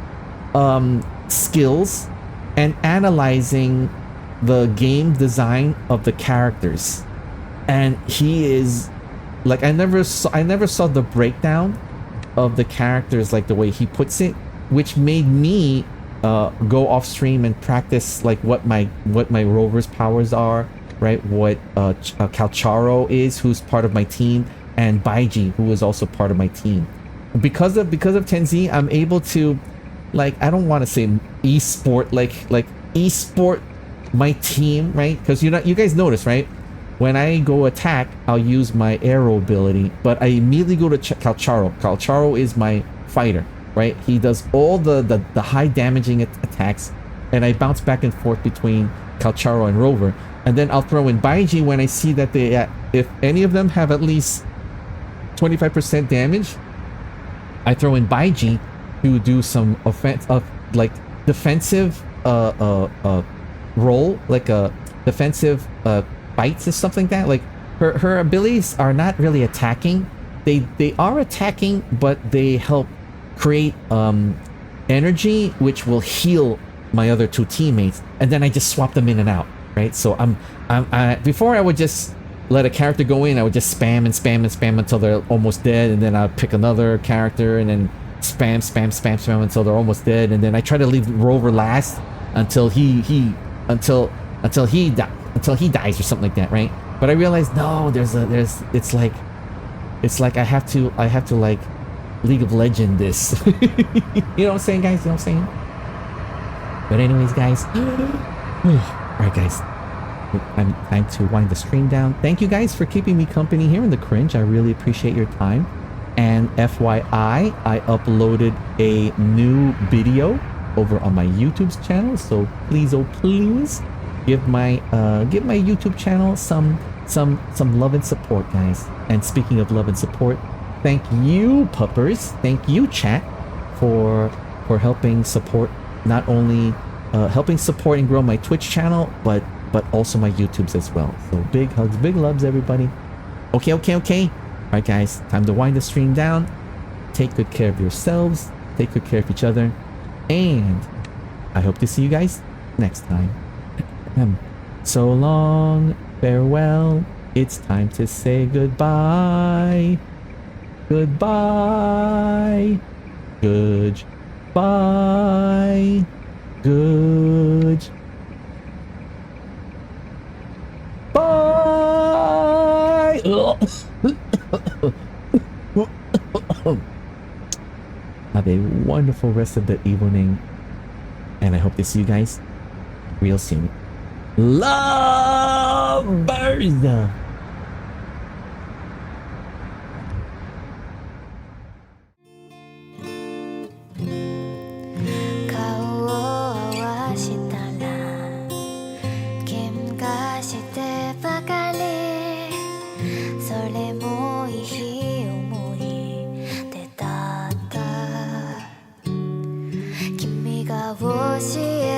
skills and analyzing the game design of the characters. And he is like, I never saw the breakdown of the characters like the way he puts it, which made me go off stream and practice like what my rover's powers are, right? What Calcharo is, who's part of my team, and Baiji, who is also part of my team. Because of 10Z, I'm able to, like, I don't want to say esport, like esport my team, right? Because you guys notice, right? When I go attack, I'll use my arrow ability, but I immediately go to Calcharo. Calcharo is my fighter, right? He does all the high damaging attacks, and I bounce back and forth between Calcharo and Rover. And then I'll throw in Baiji when I see that if any of them have at least 25% damage, I throw in Baiji to do some defensive role, like a defensive bites and stuff like that. Like her abilities are not really attacking. They are attacking, but they help create energy which will heal my other two teammates, and then I just swap them in and out, right? So before I would just let a character go in, I would just spam and spam and spam until they're almost dead, and then I'd pick another character and then spam until they're almost dead, and then I try to leave Rover last until he dies or something like that, right? But I realized no, it's like I have to like League of Legend this. You know what I'm saying, guys? You know what I'm saying? But anyways, guys. Alright, guys. Time to wind the stream down. Thank you guys for keeping me company here in the cringe. I really appreciate your time. And FYI, I uploaded a new video over on my YouTube's channel. So please, oh please, give my YouTube channel some love and support, guys. And speaking of love and support, thank you, puppers. Thank you, chat, for helping support, not only helping support and grow my Twitch channel, but also my YouTubes as well. So big hugs, big loves, everybody. Okay. All right, guys, time to wind the stream down. Take good care of yourselves. Take good care of each other. And I hope to see you guys next time. So long, farewell. It's time to say goodbye. Goodbye. Goodbye. Good. Bye. Have a wonderful rest of the evening, and I hope to see you guys real soon. Lovers. "教え